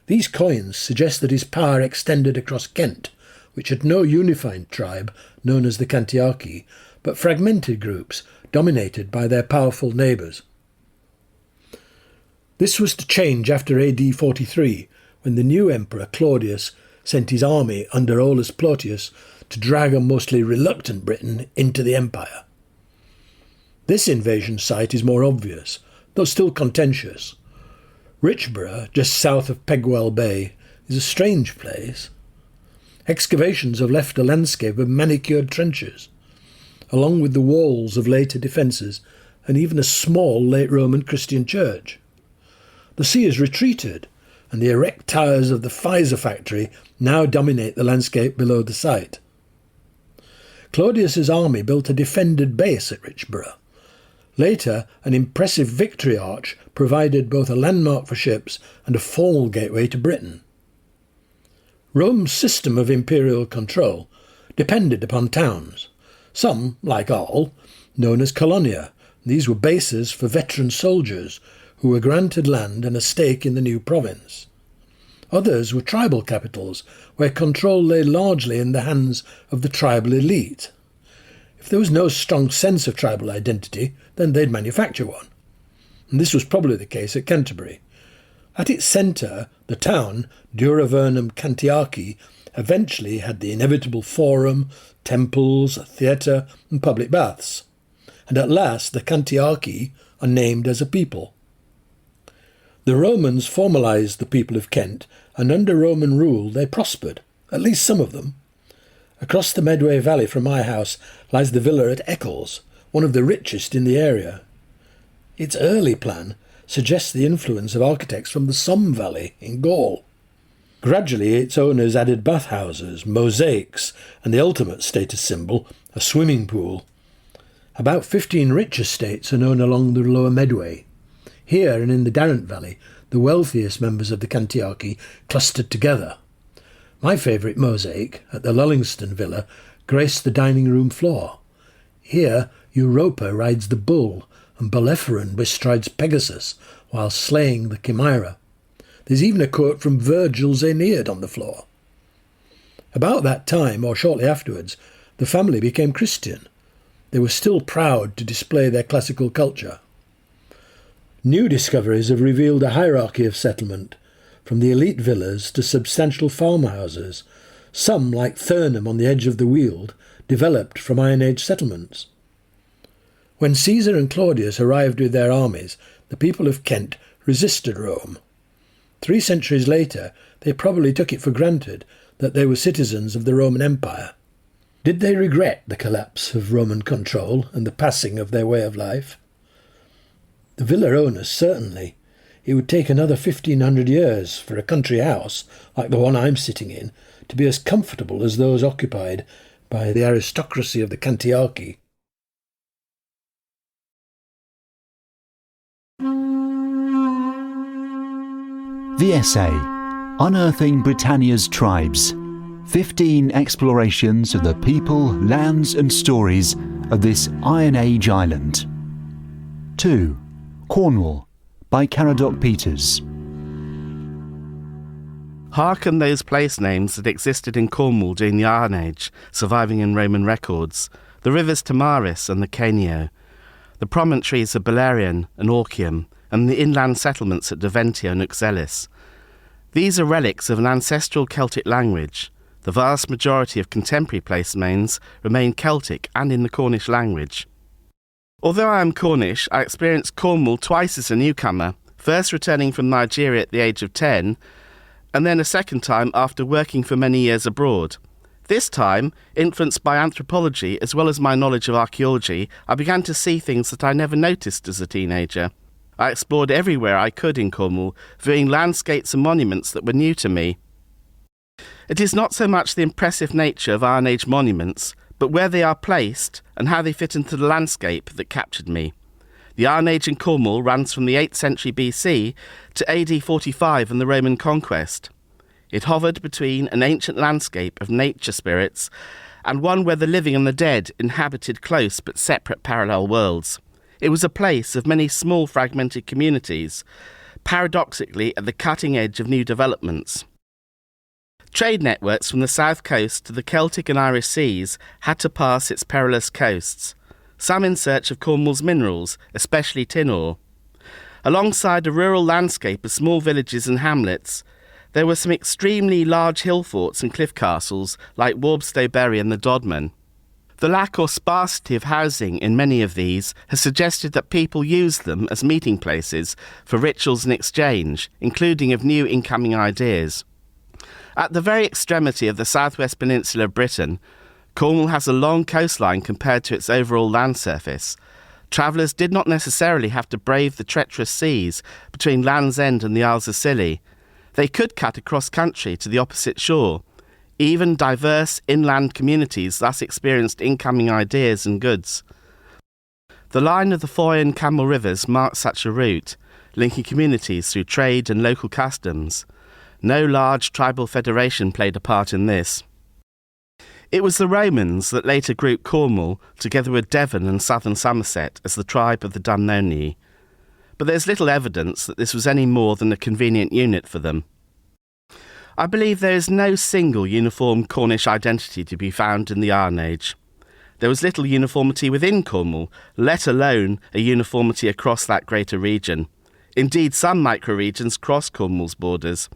These coins suggest that his power extended across Kent, which had no unified tribe known as the Cantiaci, but fragmented groups dominated by their powerful neighbours. This was to change after AD 43, when the new emperor Claudius sent his army under Aulus Plautius to drag a mostly reluctant Britain into the empire. This invasion site is more obvious, though still contentious. Richborough, just south of Pegwell Bay, is a strange place. Excavations have left a landscape of manicured trenches, along with the walls of later defences and even a small late Roman Christian church. The sea has retreated, and the erect towers of the Pfizer factory now dominate the landscape below the site. Claudius's army built a defended base at Richborough. Later, an impressive victory arch provided both a landmark for ships and a formal gateway to Britain. Rome's system of imperial control depended upon towns, some, like Arles, known as colonia. These were bases for veteran soldiers who were granted land and a stake in the new province. Others were tribal capitals, where control lay largely in the hands of the tribal elite. If there was no strong sense of tribal identity, then they'd manufacture one. And this was probably the case at Canterbury. At its centre, the town, Dura Vernum Cantiaci, eventually had the inevitable forum, temples, a theatre, and public baths. And at last the Cantiaci are named as a people. The Romans formalised the people of Kent, and under Roman rule they prospered, at least some of them. Across the Medway Valley from my house lies the villa at Eccles, one of the richest in the area. Its early plan suggests the influence of architects from the Somme Valley in Gaul. Gradually its owners added bathhouses, mosaics, and the ultimate status symbol, a swimming pool. About 15 rich estates are known along the lower Medway. Here and in the Darrant Valley, the wealthiest members of the Cantiaci clustered together. My favourite mosaic, at the Lullingston Villa, graced the dining room floor. Here Europa rides the bull, and Bellerophon bestrides Pegasus, while slaying the Chimera. There's even a quote from Virgil's Aeneid on the floor. About that time, or shortly afterwards, the family became Christian. They were still proud to display their classical culture. New discoveries have revealed a hierarchy of settlement, from the elite villas to substantial farmhouses, some, like Thurnham on the edge of the Weald, developed from Iron Age settlements. When Caesar and Claudius arrived with their armies, the people of Kent resisted Rome. 3 centuries later, they probably took it for granted that they were citizens of the Roman Empire. Did they regret the collapse of Roman control and the passing of their way of life? The villa owners certainly. It would take another 1,500 years for a country house, like the one I'm sitting in, to be as comfortable as those occupied by the aristocracy of the Cantiaci. The essay, Unearthing Britannia's Tribes, 15 explorations of the people, lands and stories of this Iron Age island. 2. Cornwall, by Caradoc Peters. Hearken those place names that existed in Cornwall during the Iron Age, surviving in Roman records. The rivers Tamaris and the Canio, the promontories of Belerion and Orcium, and the inland settlements at Deventio and Uxellis. These are relics of an ancestral Celtic language. The vast majority of contemporary place names remain Celtic and in the Cornish language. Although I am Cornish, I experienced Cornwall twice as a newcomer, first returning from Nigeria at the age of 10, and then a second time after working for many years abroad. This time, influenced by anthropology as well as my knowledge of archaeology, I began to see things that I never noticed as a teenager. I explored everywhere I could in Cornwall, viewing landscapes and monuments that were new to me. It is not so much the impressive nature of Iron Age monuments, but where they are placed and how they fit into the landscape that captured me. The Iron Age in Cornwall runs from the 8th century BC to AD 45 and the Roman conquest. It hovered between an ancient landscape of nature spirits and one where the living and the dead inhabited close but separate parallel worlds. It was a place of many small fragmented communities, paradoxically at the cutting edge of new developments. Trade networks from the south coast to the Celtic and Irish seas had to pass its perilous coasts, some in search of Cornwall's minerals, especially tin ore. Alongside a rural landscape of small villages and hamlets, there were some extremely large hill forts and cliff castles like Warbstow-Bury and the Dodman. The lack or sparsity of housing in many of these has suggested that people used them as meeting places for rituals and exchange, including of new incoming ideas. At the very extremity of the southwest peninsula of Britain, Cornwall has a long coastline compared to its overall land surface. Travellers did not necessarily have to brave the treacherous seas between Land's End and the Isles of Scilly. They could cut across country to the opposite shore. Even diverse inland communities thus experienced incoming ideas and goods. The line of the Foy and Camel rivers marked such a route, linking communities through trade and local customs. No large tribal federation played a part in this. It was the Romans that later grouped Cornwall together with Devon and southern Somerset as the tribe of the Dumnonii. But there's little evidence that this was any more than a convenient unit for them. I believe there is no single uniform Cornish identity to be found in the Iron Age. There was little uniformity within Cornwall, let alone a uniformity across that greater region. Indeed, some micro-regions crossed Cornwall's borders.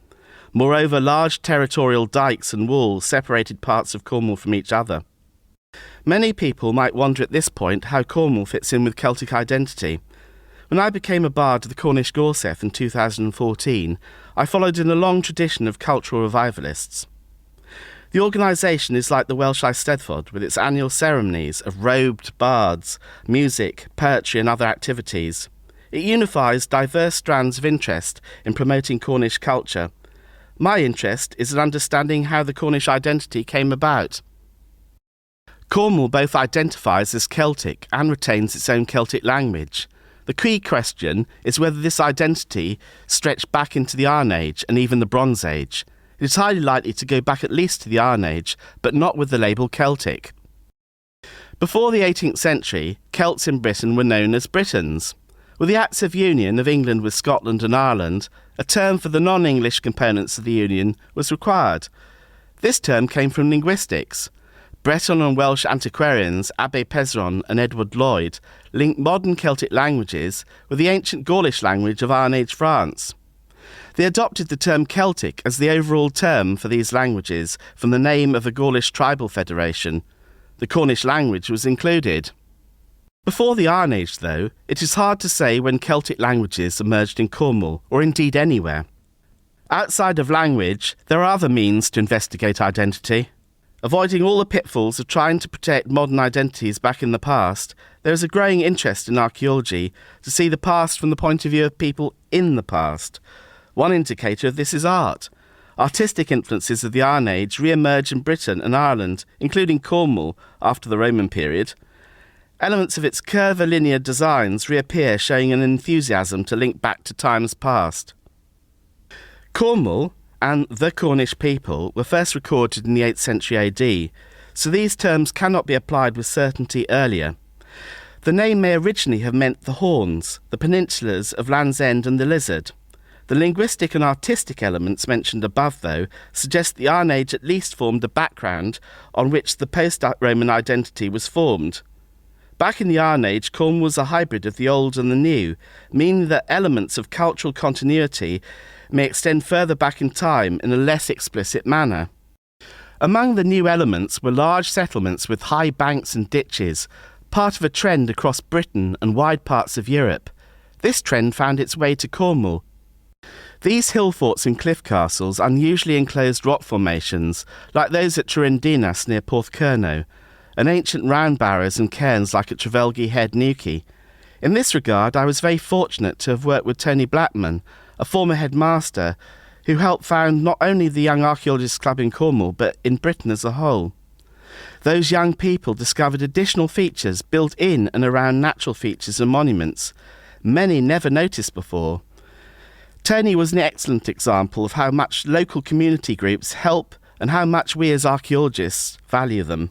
Moreover, large territorial dykes and walls separated parts of Cornwall from each other. Many people might wonder at this point how Cornwall fits in with Celtic identity. When I became a bard of the Cornish Gorseth in 2014, I followed in a long tradition of cultural revivalists. The organisation is like the Welsh Eisteddfod, with its annual ceremonies of robed bards, music, poetry and other activities. It unifies diverse strands of interest in promoting Cornish culture. My interest is in understanding how the Cornish identity came about. Cornwall both identifies as Celtic and retains its own Celtic language. The key question is whether this identity stretched back into the Iron Age and even the Bronze Age. It is highly likely to go back at least to the Iron Age, but not with the label Celtic. Before the 18th century, Celts in Britain were known as Britons. With the Acts of Union of England with Scotland and Ireland, a term for the non-English components of the Union was required. This term came from linguistics. Breton and Welsh antiquarians Abbé Pezeron and Edward Lloyd linked modern Celtic languages with the ancient Gaulish language of Iron Age France. They adopted the term Celtic as the overall term for these languages from the name of a Gaulish tribal federation. The Cornish language was included. Before the Iron Age, though, it is hard to say when Celtic languages emerged in Cornwall, or indeed anywhere. Outside of language, there are other means to investigate identity. Avoiding all the pitfalls of trying to protect modern identities back in the past, there is a growing interest in archaeology to see the past from the point of view of people in the past. One indicator of this is art. Artistic influences of the Iron Age re-emerge in Britain and Ireland, including Cornwall, after the Roman period. Elements of its curvilinear designs reappear, showing an enthusiasm to link back to times past. Cornwall and the Cornish people were first recorded in the 8th century AD, so these terms cannot be applied with certainty earlier. The name may originally have meant the Horns, the peninsulas of Land's End and the Lizard. The linguistic and artistic elements mentioned above, though, suggest the Iron Age at least formed a background on which the post-Roman identity was formed. Back in the Iron Age, Cornwall was a hybrid of the old and the new, meaning that elements of cultural continuity may extend further back in time in a less explicit manner. Among the new elements were large settlements with high banks and ditches, part of a trend across Britain and wide parts of Europe. This trend found its way to Cornwall. These hill forts and cliff castles unusually enclosed rock formations, like those at Trynddinas near Porthcurno, and ancient round barrows and cairns like at Trevelgy Head, Newquay. In this regard, I was very fortunate to have worked with Tony Blackman, a former headmaster, who helped found not only the Young Archaeologists Club in Cornwall, but in Britain as a whole. Those young people discovered additional features built in and around natural features and monuments, many never noticed before. Tony was an excellent example of how much local community groups help and how much we as archaeologists value them.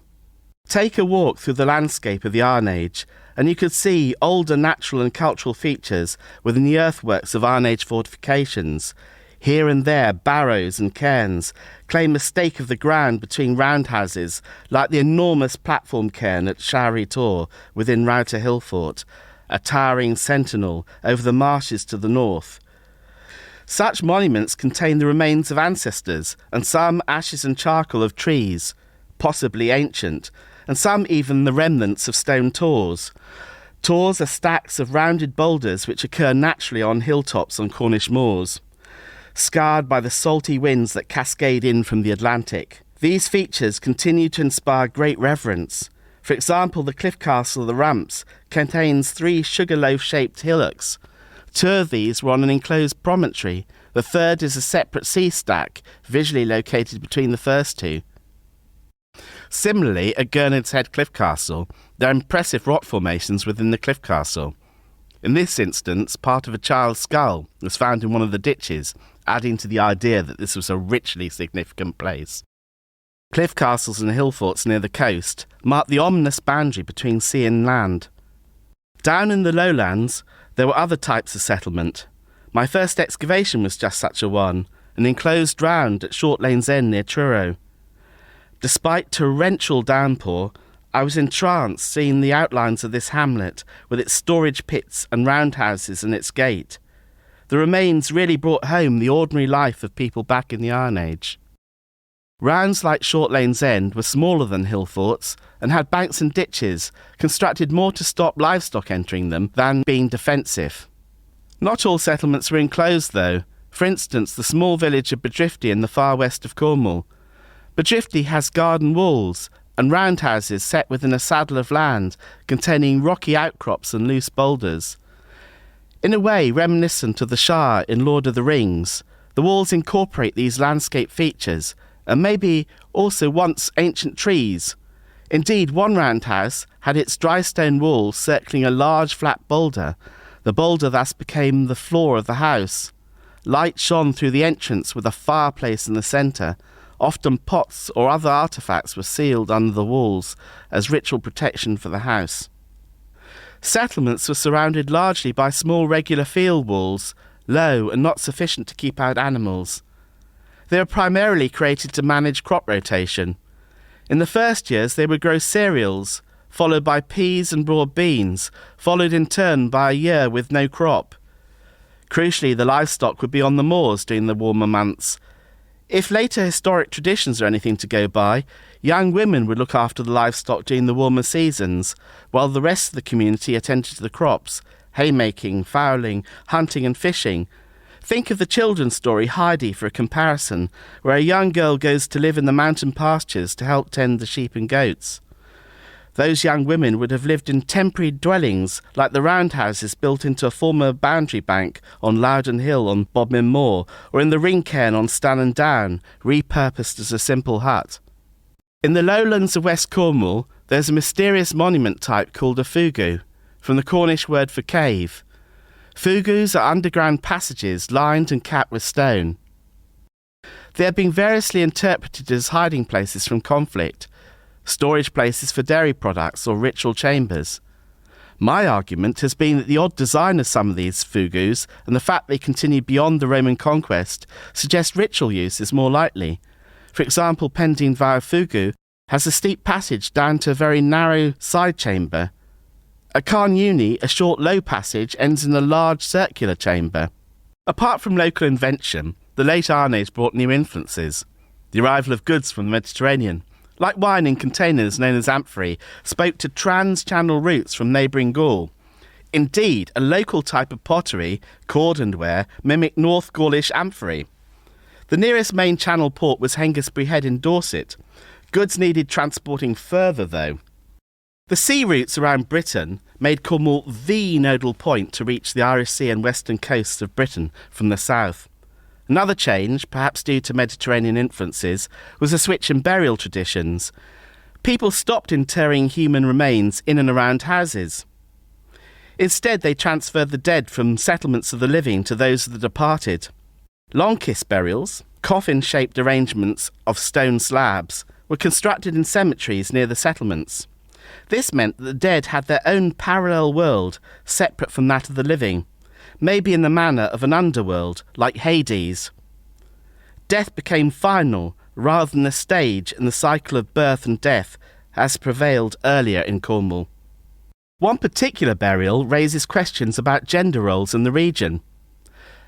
Take a walk through the landscape of the Iron Age, and you could see older natural and cultural features within the earthworks of Iron Age fortifications. Here and there, barrows and cairns claim a stake of the ground between roundhouses, like the enormous platform cairn at Shari Tor within Router Hill Fort, a towering sentinel over the marshes to the north. Such monuments contain the remains of ancestors and some ashes and charcoal of trees, possibly ancient, and some even the remnants of stone tors. Tors are stacks of rounded boulders which occur naturally on hilltops on Cornish moors, scarred by the salty winds that cascade in from the Atlantic. These features continue to inspire great reverence. For example, the cliff castle of the Ramps contains 3 sugarloaf-shaped hillocks. 2 of these were on an enclosed promontory. The third is a separate sea stack, visually located between the first 2. Similarly, at Gurnard's Head Cliff Castle, there are impressive rock formations within the cliff castle. In this instance, part of a child's skull was found in one of the ditches, adding to the idea that this was a richly significant place. Cliff castles and hill forts near the coast mark the ominous boundary between sea and land. Down in the lowlands, there were other types of settlement. My first excavation was just such a one, an enclosed round at Short Lane's End near Truro. Despite torrential downpour, I was entranced seeing the outlines of this hamlet with its storage pits and roundhouses and its gate. The remains really brought home the ordinary life of people back in the Iron Age. Rounds like Short Lane's End were smaller than hill forts and had banks and ditches, constructed more to stop livestock entering them than being defensive. Not all settlements were enclosed though. For instance, the small village of Boudicca in the far west of Cornwall. Boudicca has garden walls and roundhouses set within a saddle of land containing rocky outcrops and loose boulders. In a way reminiscent of the Shire in Lord of the Rings, the walls incorporate these landscape features and maybe also once ancient trees. Indeed, one roundhouse had its dry stone wall circling a large flat boulder. The boulder thus became the floor of the house. Light shone through the entrance with a fireplace in the centre. Often pots or other artefacts were sealed under the walls as ritual protection for the house. Settlements were surrounded largely by small regular field walls, low and not sufficient to keep out animals. They were primarily created to manage crop rotation. In the first years they would grow cereals, followed by peas and broad beans, followed in turn by a year with no crop. Crucially, the livestock would be on the moors during the warmer months. If later historic traditions are anything to go by, young women would look after the livestock during the warmer seasons, while the rest of the community attended to the crops, haymaking, fowling, hunting and fishing. Think of the children's story Heidi for a comparison, where a young girl goes to live in the mountain pastures to help tend the sheep and goats. Those young women would have lived in temporary dwellings like the roundhouses built into a former boundary bank on Loudon Hill on Bodmin Moor, or in the ring cairn on Stannon Down, repurposed as a simple hut. In the lowlands of West Cornwall, there's a mysterious monument type called a fugu, from the Cornish word for cave. Fugus are underground passages lined and capped with stone. They have been variously interpreted as hiding places from conflict, storage places for dairy products or ritual chambers. My argument has been that the odd design of some of these fugus and the fact they continued beyond the Roman conquest suggest ritual use is more likely. For example, Pendine Vow Fugu has a steep passage down to a very narrow side chamber. At Carntiaci, a short low passage ends in a large circular chamber. Apart from local invention, the late Iron Age brought new influences. The arrival of goods from the Mediterranean, like wine in containers known as amphorae, spoke to trans-channel routes from neighbouring Gaul. Indeed, a local type of pottery, cordonware, mimicked North Gaulish amphorae. The nearest main channel port was Hengistbury Head in Dorset. Goods needed transporting further, though. The sea routes around Britain made Cornwall the nodal point to reach the Irish Sea and western coasts of Britain from the south. Another change, perhaps due to Mediterranean influences, was a switch in burial traditions. people stopped interring human remains in and around houses. Instead, they transferred the dead from settlements of the living to those of the departed. Long kiss burials, coffin-shaped arrangements of stone slabs, were constructed in cemeteries near the settlements. This meant that the dead had their own parallel world, separate from that of the living, maybe in the manner of an underworld, like Hades. Death became final, rather than a stage in the cycle of birth and death, as prevailed earlier in Cornwall. One particular burial raises questions about gender roles in the region.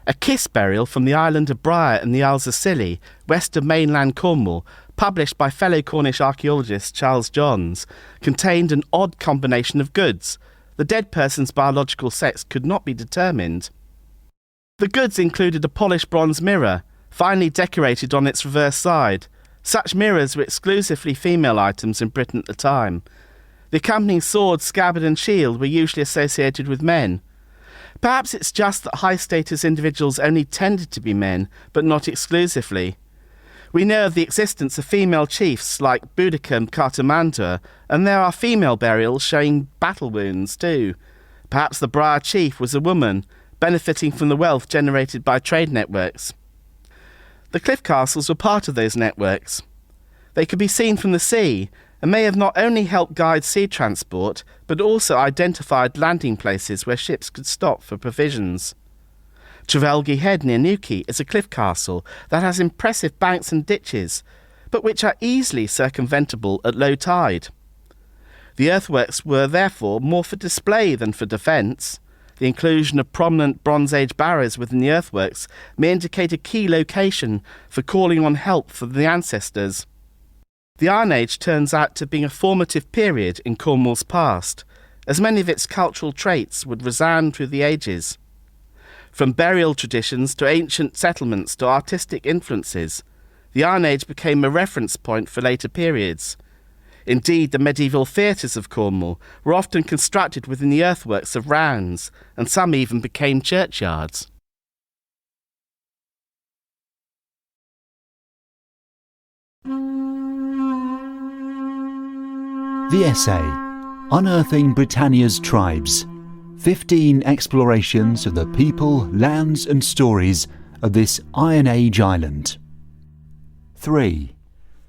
A kiss burial from the island of Briar in the Isles of Scilly, west of mainland Cornwall, published by fellow Cornish archaeologist Charles Johns, contained an odd combination of goods. The dead person's biological sex could not be determined. The goods included a polished bronze mirror, finely decorated on its reverse side. Such mirrors were exclusively female items in Britain at the time. The accompanying sword, scabbard and shield were usually associated with men. Perhaps it's just that high-status individuals only tended to be men, but not exclusively. We know of the existence of female chiefs like Boudicca and Cartimandua, and there are female burials showing battle wounds too. Perhaps the Briar chief was a woman, benefiting from the wealth generated by trade networks. The cliff castles were part of those networks. They could be seen from the sea, and may have not only helped guide sea transport, but also identified landing places where ships could stop for provisions. Trevelgy Head near Newquay is a cliff castle that has impressive banks and ditches, but which are easily circumventable at low tide. The earthworks were therefore more for display than for defence. The inclusion of prominent Bronze Age barrows within the earthworks may indicate a key location for calling on help from the ancestors. The Iron Age turns out to be a formative period in Cornwall's past, as many of its cultural traits would resound through the ages. From burial traditions to ancient settlements to artistic influences, the Iron Age became a reference point for later periods. Indeed, the medieval theatres of Cornwall were often constructed within the earthworks of rounds, and some even became churchyards. The essay, Unearthing Britannia's Tribes, 15 explorations of the people, lands and stories of this Iron Age island. 3.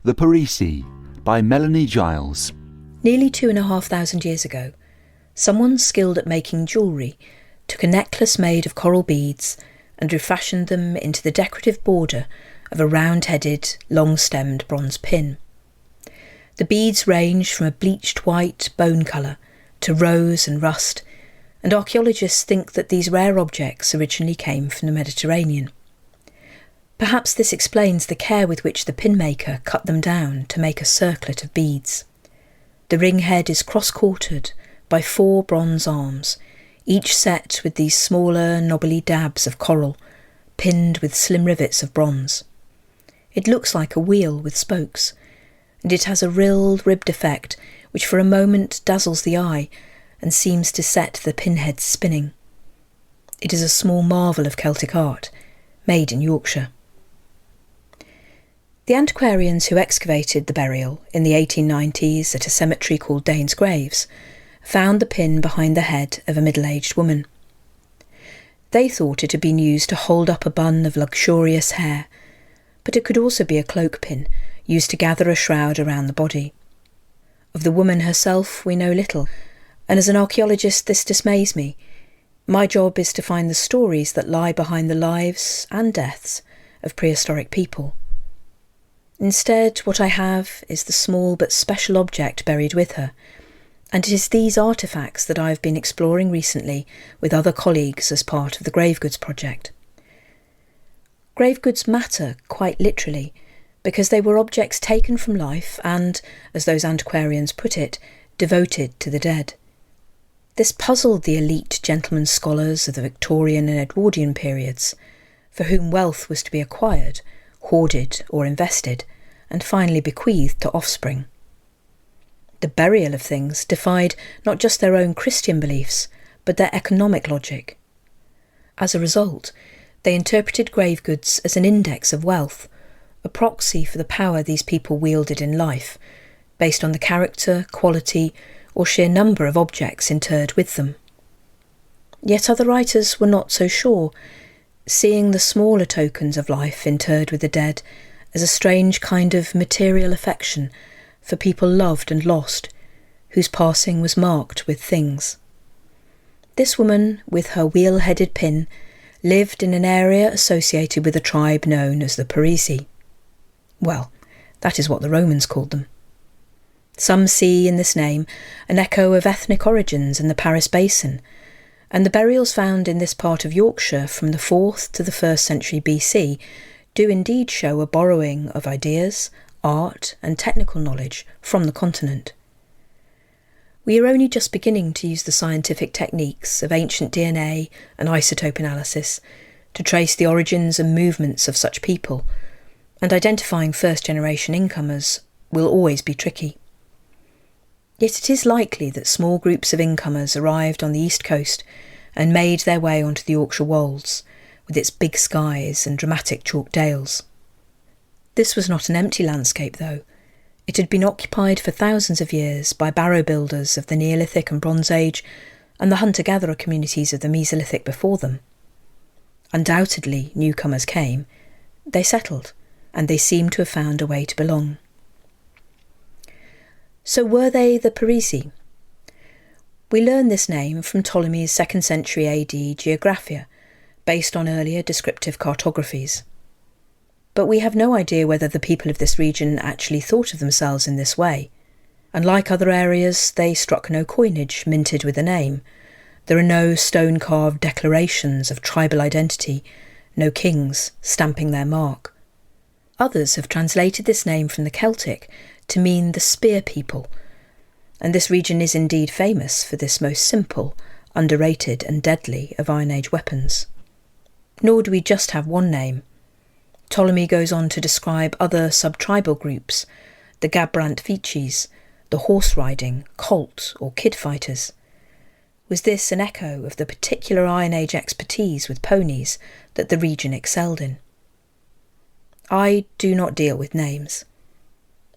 The Parisi, by Melanie Giles. Nearly 2,500 years ago, someone skilled at making jewellery took a necklace made of coral beads and refashioned them into the decorative border of a round-headed, long-stemmed bronze pin. The beads range from a bleached white bone colour to rose and rust, and archaeologists think that these rare objects originally came from the Mediterranean. Perhaps this explains the care with which the pin maker cut them down to make a circlet of beads. The ring head is cross-quartered by 4 bronze arms, each set with these smaller, knobbly dabs of coral, pinned with slim rivets of bronze. It looks like a wheel with spokes, and it has a rilled, ribbed effect which for a moment dazzles the eye and seems to set the pinhead spinning. It is a small marvel of Celtic art, made in Yorkshire. The antiquarians who excavated the burial in the 1890s at a cemetery called Danes Graves found the pin behind the head of a middle-aged woman. They thought it had been used to hold up a bun of luxurious hair, but it could also be a cloak pin used to gather a shroud around the body. Of the woman herself we know little, and as an archaeologist this dismays me. My job is to find the stories that lie behind the lives and deaths of prehistoric people. Instead, what I have is the small but special object buried with her, and it is these artefacts that I have been exploring recently with other colleagues as part of the Gravegoods project. Gravegoods matter, quite literally, because they were objects taken from life and, as those antiquarians put it, devoted to the dead. This puzzled the elite gentlemen scholars of the Victorian and Edwardian periods, for whom wealth was to be acquired, hoarded or invested, and finally bequeathed to offspring. The burial of things defied not just their own Christian beliefs, but their economic logic. As a result, they interpreted Gravegoods as an index of wealth, a proxy for the power these people wielded in life, based on the character, quality, or sheer number of objects interred with them. Yet other writers were not so sure, seeing the smaller tokens of life interred with the dead as a strange kind of material affection for people loved and lost, whose passing was marked with things. This woman, with her wheel-headed pin, lived in an area associated with a tribe known as the Parisi. Well, that is what the Romans called them. Some see in this name an echo of ethnic origins in the Paris Basin, and the burials found in this part of Yorkshire from the 4th to the 1st century BC do indeed show a borrowing of ideas, art and technical knowledge from the continent. We are only just beginning to use the scientific techniques of ancient DNA and isotope analysis to trace the origins and movements of such people, and identifying first-generation incomers will always be tricky. Yet it is likely that small groups of incomers arrived on the east coast and made their way onto the Yorkshire wolds, with its big skies and dramatic chalk dales. This was not an empty landscape, though. It had been occupied for thousands of years by barrow builders of the Neolithic and Bronze Age and the hunter-gatherer communities of the Mesolithic before them. Undoubtedly, newcomers came, they settled, and they seemed to have found a way to belong. So were they the Parisi? We learn this name from Ptolemy's 2nd century AD Geographia, based on earlier descriptive cartographies. But we have no idea whether the people of this region actually thought of themselves in this way. Unlike other areas, they struck no coinage minted with a name. There are no stone-carved declarations of tribal identity, no kings stamping their mark. Others have translated this name from the Celtic to mean the spear people, and this region is indeed famous for this most simple, underrated and deadly of Iron Age weapons. Nor do we just have one name. Ptolemy goes on to describe other sub-tribal groups, the Gabrant Vichys, the horse-riding, colt or kid fighters. Was this an echo of the particular Iron Age expertise with ponies that the region excelled in? I do not deal with names.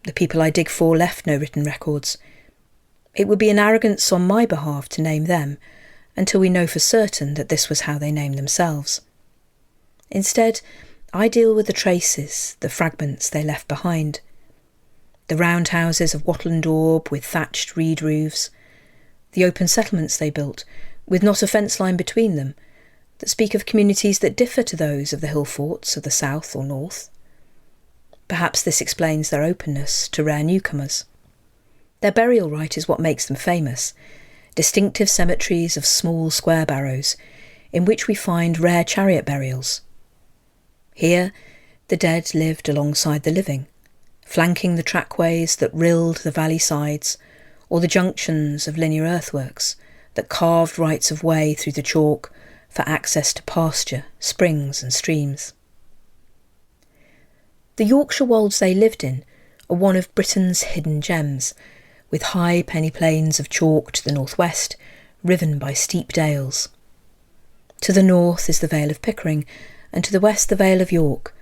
The people I dig for left no written records. It would be an arrogance on my behalf to name them until we know for certain that this was how they named themselves. Instead, I deal with the traces, the fragments they left behind. The round houses of wattle and daub with thatched reed roofs, the open settlements they built, with not a fence line between them, that speak of communities that differ to those of the hill forts of the south or north. Perhaps this explains their openness to rare newcomers. Their burial rite is what makes them famous, distinctive cemeteries of small square barrows, in which we find rare chariot burials. Here, the dead lived alongside the living, flanking the trackways that rilled the valley sides, or the junctions of linear earthworks that carved rights of way through the chalk for access to pasture, springs and streams. The Yorkshire wolds they lived in are one of Britain's hidden gems, with high penny plains of chalk to the northwest, riven by steep dales. To the north is the Vale of Pickering, and to the west the Vale of York,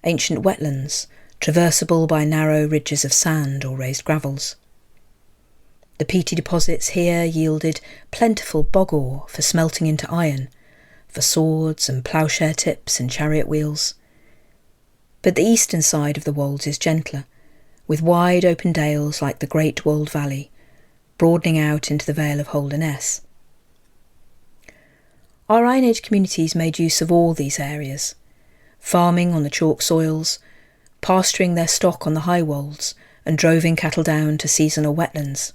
ancient wetlands, traversable by narrow ridges of sand or raised gravels. The peaty deposits here yielded plentiful bog ore for smelting into iron, for swords and ploughshare tips and chariot wheels. But the eastern side of the wolds is gentler, with wide open dales like the Great Wold Valley, broadening out into the Vale of Holderness. Our Iron Age communities made use of all these areas, farming on the chalk soils, pasturing their stock on the high wolds, and droving cattle down to seasonal wetlands.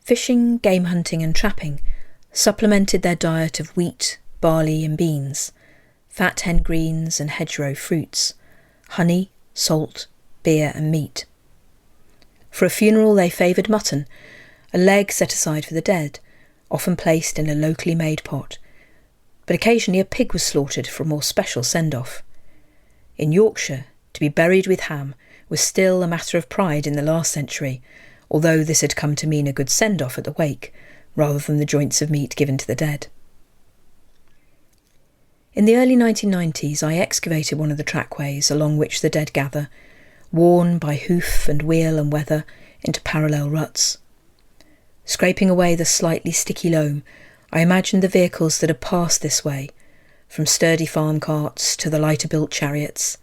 Fishing, game hunting and trapping supplemented their diet of wheat, barley and beans, fat hen greens and hedgerow fruits, honey, salt, beer and meat. For a funeral they favoured mutton, a leg set aside for the dead, often placed in a locally made pot, but occasionally a pig was slaughtered for a more special send-off. In Yorkshire, to be buried with ham was still a matter of pride in the last century, although this had come to mean a good send-off at the wake, rather than the joints of meat given to the dead. In the early 1990s, I excavated one of the trackways along which the dead gather, worn by hoof and wheel and weather into parallel ruts. Scraping away the slightly sticky loam, I imagined the vehicles that had passed this way, from sturdy farm carts to the lighter-built chariots.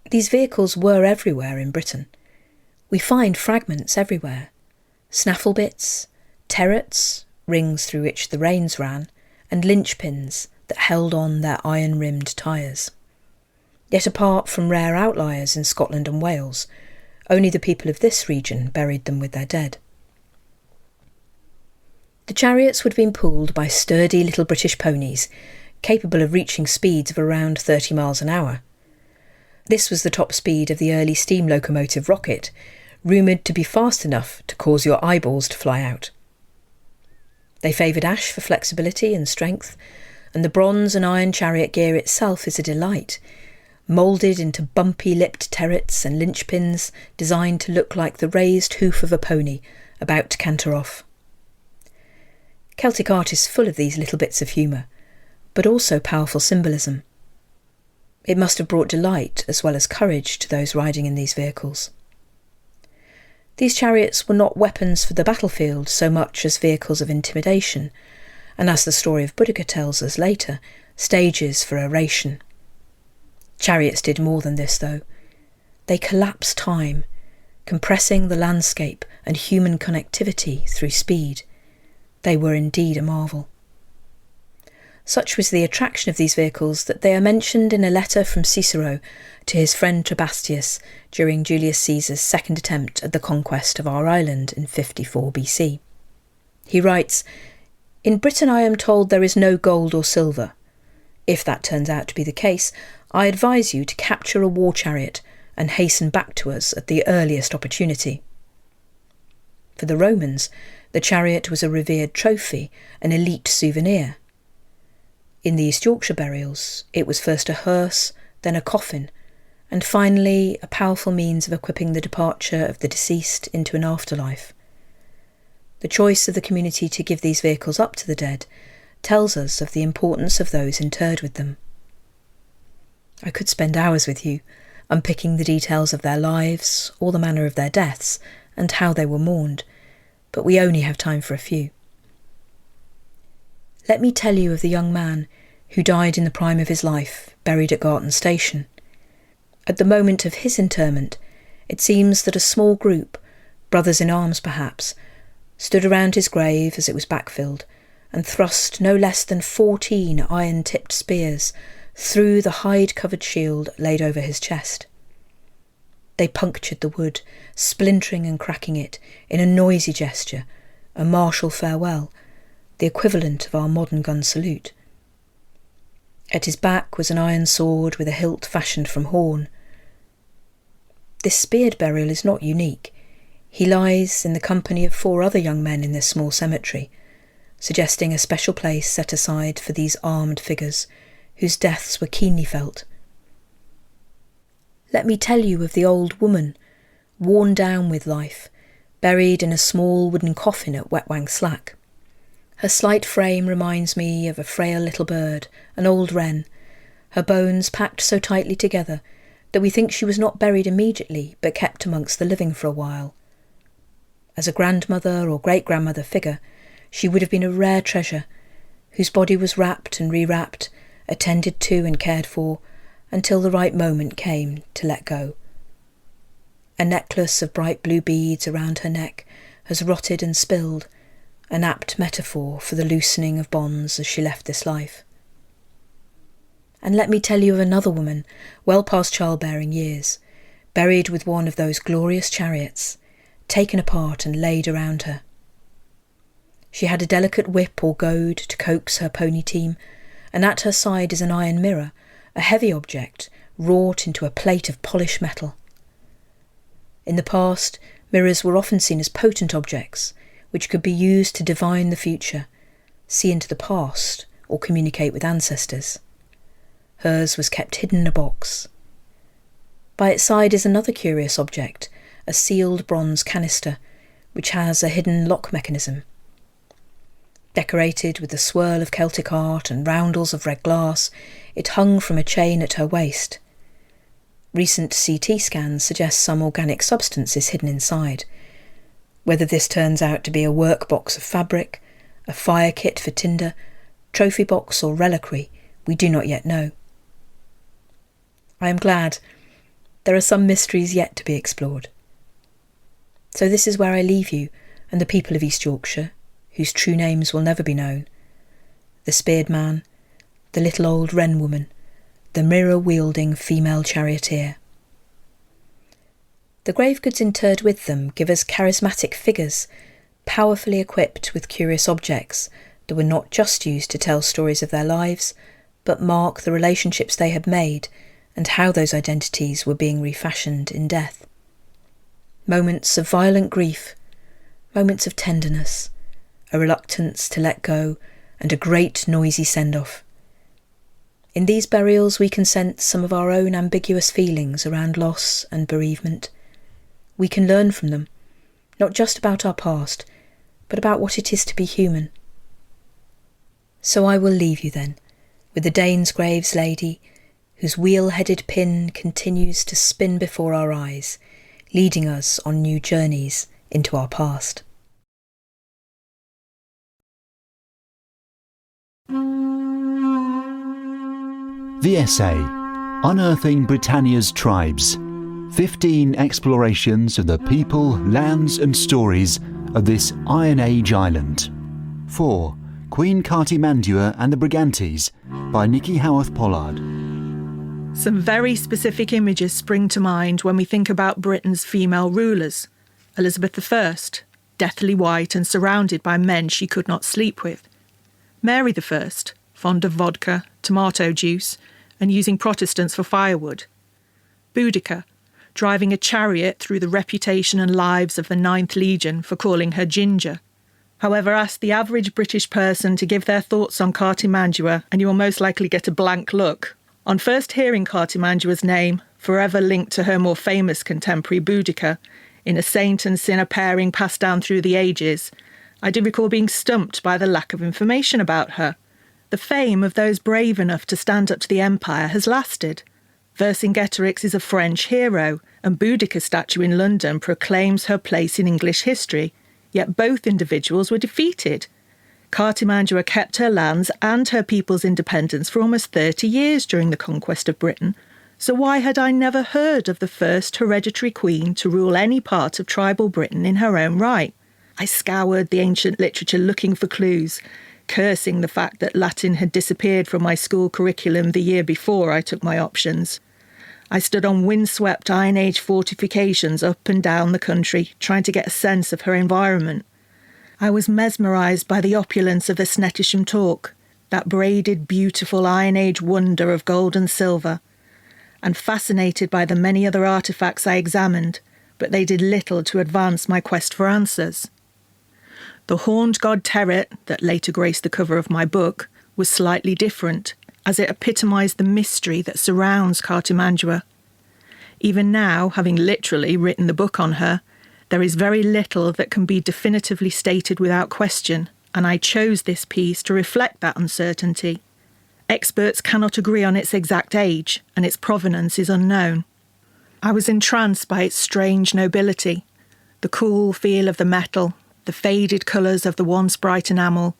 These vehicles were everywhere in Britain. We find fragments everywhere. Snaffle bits, terrets, rings through which the reins ran, and linchpins that held on their iron-rimmed tyres. Yet apart from rare outliers in Scotland and Wales, only the people of this region buried them with their dead. The chariots would have been pulled by sturdy little British ponies, capable of reaching speeds of around 30 miles an hour. This was the top speed of the early steam locomotive rocket, rumoured to be fast enough to cause your eyeballs to fly out. They favoured ash for flexibility and strength, and the bronze and iron chariot gear itself is a delight, moulded into bumpy-lipped turrets and linchpins designed to look like the raised hoof of a pony about to canter off. Celtic art is full of these little bits of humour, but also powerful symbolism. It must have brought delight as well as courage to those riding in these vehicles. These chariots were not weapons for the battlefield so much as vehicles of intimidation, and as the story of Boudicca tells us later, stages for oration. Chariots did more than this, though. They collapsed time, compressing the landscape and human connectivity through speed. They were indeed a marvel. Such was the attraction of these vehicles that they are mentioned in a letter from Cicero to his friend Trebatius during Julius Caesar's second attempt at the conquest of our island in 54 BC. He writes, "In Britain I am told there is no gold or silver. If that turns out to be the case, I advise you to capture a war chariot and hasten back to us at the earliest opportunity." For the Romans, the chariot was a revered trophy, an elite souvenir. In the East Yorkshire burials, it was first a hearse, then a coffin, and finally a powerful means of equipping the departure of the deceased into an afterlife. The choice of the community to give these vehicles up to the dead tells us of the importance of those interred with them. I could spend hours with you, unpicking the details of their lives, or the manner of their deaths, and how they were mourned, but we only have time for a few. Let me tell you of the young man who died in the prime of his life, buried at Garton Station. At the moment of his interment, it seems that a small group, brothers in arms perhaps, stood around his grave as it was backfilled, and thrust no less than 14 iron-tipped spears through the hide-covered shield laid over his chest. They punctured the wood, splintering and cracking it in a noisy gesture, a martial farewell, the equivalent of our modern gun salute. At his back was an iron sword with a hilt fashioned from horn. This speared burial is not unique. He lies in the company of 4 other young men in this small cemetery, suggesting a special place set aside for these armed figures, whose deaths were keenly felt. Let me tell you of the old woman, worn down with life, buried in a small wooden coffin at Wetwang Slack. Her slight frame reminds me of a frail little bird, an old wren, her bones packed so tightly together that we think she was not buried immediately but kept amongst the living for a while. As a grandmother or great-grandmother figure, she would have been a rare treasure, whose body was wrapped and rewrapped, attended to and cared for, until the right moment came to let go. A necklace of bright blue beads around her neck has rotted and spilled, an apt metaphor for the loosening of bonds as she left this life. And let me tell you of another woman, well past childbearing years, buried with one of those glorious chariots, taken apart and laid around her. She had a delicate whip or goad to coax her pony team, and at her side is an iron mirror, a heavy object wrought into a plate of polished metal. In the past, mirrors were often seen as potent objects, which could be used to divine the future, see into the past, or communicate with ancestors. Hers was kept hidden in a box. By its side is another curious object, a sealed bronze canister, which has a hidden lock mechanism. Decorated with the swirl of Celtic art and roundels of red glass, it hung from a chain at her waist. Recent CT scans suggest some organic substance is hidden inside. Whether this turns out to be a workbox of fabric, a fire kit for tinder, trophy box or reliquary, we do not yet know. I am glad there are some mysteries yet to be explored. So this is where I leave you and the people of East Yorkshire, whose true names will never be known. The speared man, the little old wren woman, the mirror-wielding female charioteer. The grave goods interred with them give us charismatic figures, powerfully equipped with curious objects that were not just used to tell stories of their lives, but mark the relationships they had made and how those identities were being refashioned in death. Moments of violent grief, moments of tenderness, a reluctance to let go, and a great noisy send-off. In these burials we can sense some of our own ambiguous feelings around loss and bereavement. We can learn from them, not just about our past, but about what it is to be human. So I will leave you then, with the Danesgrave's lady, whose wheel-headed pin continues to spin before our eyes, leading us on new journeys into our past. The essay, Unearthing Britannia's Tribes, 15 explorations of the people, lands and stories of this Iron Age island. 4. Queen Cartimandua and the Brigantes, by Nikki Howarth Pollard. Some very specific images spring to mind when we think about Britain's female rulers. Elizabeth I, deathly white and surrounded by men she could not sleep with. Mary I, fond of vodka, tomato juice, and using Protestants for firewood. Boudicca, driving a chariot through the reputation and lives of the 9th Legion for calling her ginger. However, ask the average British person to give their thoughts on Cartimandua and you will most likely get a blank look. On first hearing Cartimandua's name, forever linked to her more famous contemporary Boudicca, in a saint and sinner pairing passed down through the ages, I do recall being stumped by the lack of information about her. The fame of those brave enough to stand up to the Empire has lasted. Vercingetorix is a French hero, and Boudicca's statue in London proclaims her place in English history, yet both individuals were defeated. Cartimandua kept her lands and her people's independence for almost 30 years during the conquest of Britain, so why had I never heard of the first hereditary queen to rule any part of tribal Britain in her own right? I scoured the ancient literature looking for clues, cursing the fact that Latin had disappeared from my school curriculum the year before I took my options. I stood on windswept Iron Age fortifications up and down the country, trying to get a sense of her environment. I was mesmerised by the opulence of the Snettisham talk, that braided, beautiful Iron Age wonder of gold and silver, and fascinated by the many other artefacts I examined, but they did little to advance my quest for answers. The horned god Terret, that later graced the cover of my book, was slightly different, as it epitomised the mystery that surrounds Cartimandua. Even now, having literally written the book on her, there is very little that can be definitively stated without question, and I chose this piece to reflect that uncertainty. Experts cannot agree on its exact age, and its provenance is unknown. I was entranced by its strange nobility, the cool feel of the metal, the faded colours of the once bright enamel,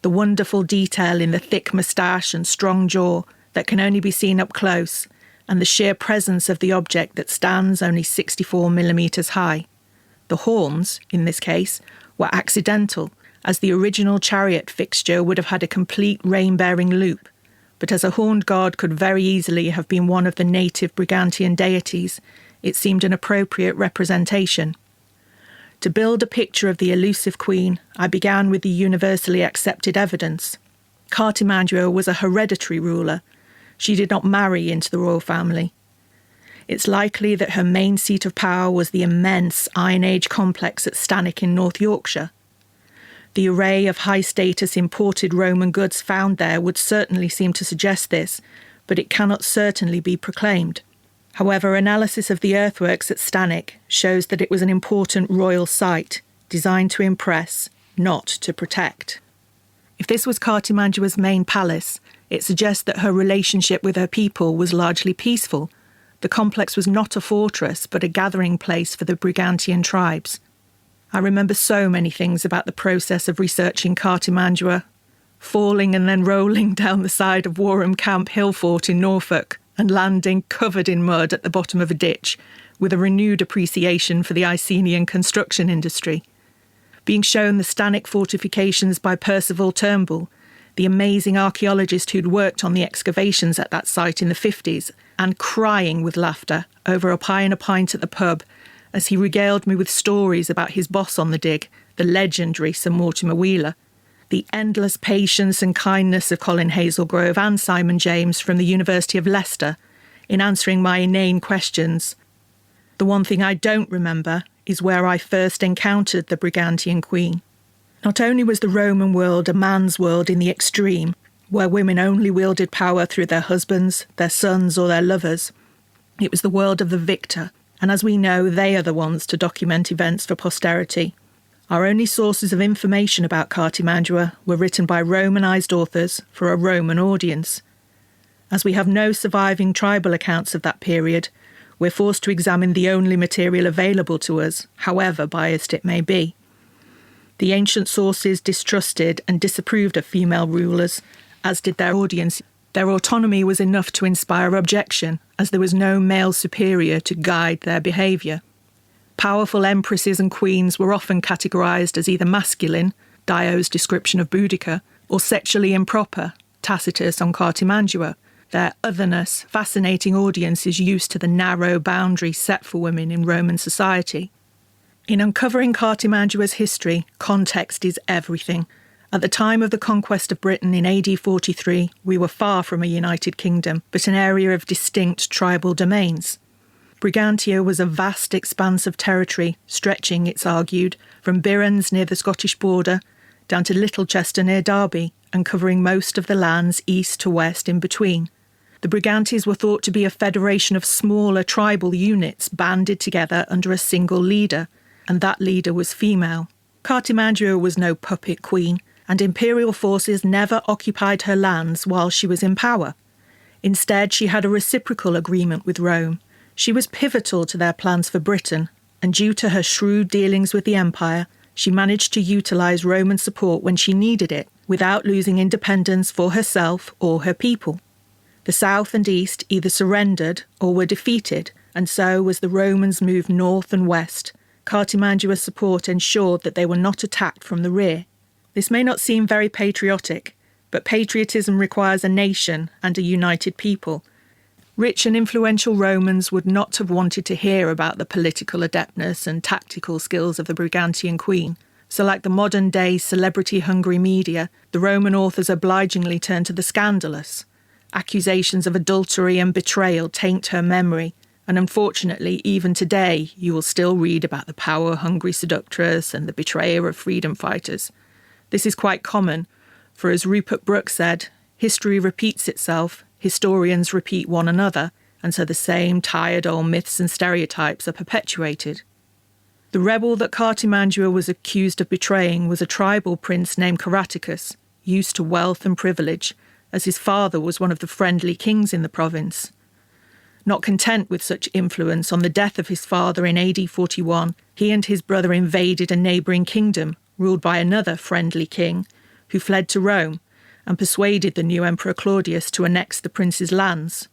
the wonderful detail in the thick moustache and strong jaw that can only be seen up close, and the sheer presence of the object that stands only 64 millimetres high. The horns, in this case, were accidental, as the original chariot fixture would have had a complete rain-bearing loop, but as a horned god could very easily have been one of the native Brigantian deities, it seemed an appropriate representation. To build a picture of the elusive queen, I began with the universally accepted evidence. Cartimandua was a hereditary ruler. She did not marry into the royal family. It's likely that her main seat of power was the immense Iron Age complex at Stanwick in North Yorkshire. The array of high-status imported Roman goods found there would certainly seem to suggest this, but it cannot certainly be proclaimed. However, analysis of the earthworks at Stanwick shows that it was an important royal site, designed to impress, not to protect. If this was Cartimandua's main palace, it suggests that her relationship with her people was largely peaceful, the complex was not a fortress but a gathering place for the Brigantian tribes. I remember so many things about the process of researching Cartimandua, falling and then rolling down the side of Warham Camp Hill Fort in Norfolk and landing covered in mud at the bottom of a ditch, with a renewed appreciation for the Icenian construction industry. Being shown the Stannic fortifications by Percival Turnbull, the amazing archaeologist who'd worked on the excavations at that site in the 50s, and crying with laughter over a pie and a pint at the pub as he regaled me with stories about his boss on the dig, the legendary Sir Mortimer Wheeler, the endless patience and kindness of Colin Hazelgrove and Simon James from the University of Leicester in answering my inane questions. The one thing I don't remember is where I first encountered the Brigantian Queen. Not only was the Roman world a man's world in the extreme, where women only wielded power through their husbands, their sons or their lovers, it was the world of the victor, and as we know, they are the ones to document events for posterity. Our only sources of information about Cartimandua were written by Romanised authors for a Roman audience. As we have no surviving tribal accounts of that period, we're forced to examine the only material available to us, however biased it may be. The ancient sources distrusted and disapproved of female rulers, as did their audience. Their autonomy was enough to inspire objection, as there was no male superior to guide their behaviour. Powerful empresses and queens were often categorised as either masculine, Dio's description of Boudicca, or sexually improper, Tacitus on Cartimandua. Their otherness fascinating audiences used to the narrow boundaries set for women in Roman society. In uncovering Cartimandua's history, context is everything. At the time of the conquest of Britain in AD 43, we were far from a united kingdom, but an area of distinct tribal domains. Brigantia was a vast expanse of territory, stretching, it's argued, from Birrens near the Scottish border down to Littlechester near Derby, and covering most of the lands east to west in between. The Brigantes were thought to be a federation of smaller tribal units banded together under a single leader, and that leader was female. Cartimandua was no puppet queen, and imperial forces never occupied her lands while she was in power. Instead, she had a reciprocal agreement with Rome. She was pivotal to their plans for Britain, and due to her shrewd dealings with the empire, she managed to utilise Roman support when she needed it, without losing independence for herself or her people. The south and east either surrendered or were defeated, and so as the Romans moved north and west, Cartimandua's support ensured that they were not attacked from the rear. This may not seem very patriotic, but patriotism requires a nation and a united people. Rich and influential Romans would not have wanted to hear about the political adeptness and tactical skills of the Brigantian queen. So like the modern-day celebrity-hungry media, the Roman authors obligingly turned to the scandalous. Accusations of adultery and betrayal taint her memory, and unfortunately, even today, you will still read about the power-hungry seductress and the betrayer of freedom fighters. This is quite common, for as Rupert Brooke said, history repeats itself, historians repeat one another, and so the same tired old myths and stereotypes are perpetuated. The rebel that Cartimandua was accused of betraying was a tribal prince named Druids, used to wealth and privilege, as his father was one of the friendly kings in the province. Not content with such influence, on the death of his father in AD 41, he and his brother invaded a neighbouring kingdom, ruled by another friendly king, who fled to Rome, and persuaded the new Emperor Claudius to annex the prince's lands.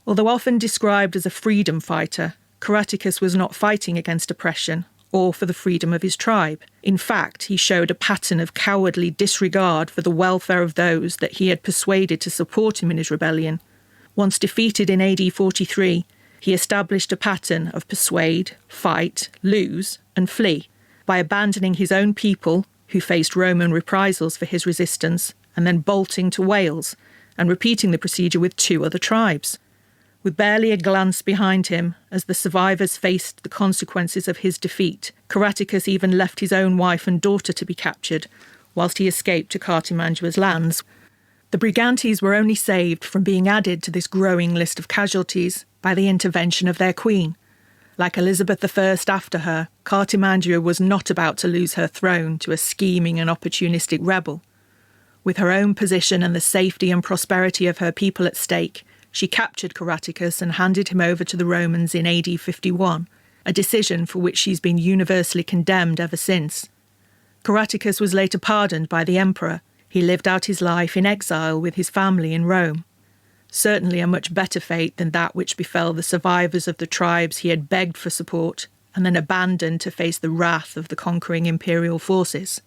Although often described as a freedom fighter, Druids was not fighting against oppression or for the freedom of his tribe. In fact, he showed a pattern of cowardly disregard for the welfare of those that he had persuaded to support him in his rebellion. Once defeated in AD 43, he established a pattern of persuade, fight, lose, and flee, by abandoning his own people, who faced Roman reprisals for his resistance, and then bolting to Wales, and repeating the procedure with 2 other tribes. With barely a glance behind him, as the survivors faced the consequences of his defeat, Druids even left his own wife and daughter to be captured, whilst he escaped to Cartimandua's lands. The Brigantes were only saved from being added to this growing list of casualties by the intervention of their queen. Like Elizabeth I after her, Cartimandua was not about to lose her throne to a scheming and opportunistic rebel. With her own position and the safety and prosperity of her people at stake, She captured Caractacus and handed him over to the Romans in AD 51, a decision for which she's been universally condemned ever since. Caractacus was later pardoned by the emperor. He lived out his life in exile with his family in Rome. Certainly a much better fate than that which befell the survivors of the tribes he had begged for support and then abandoned to face the wrath of the conquering imperial forces.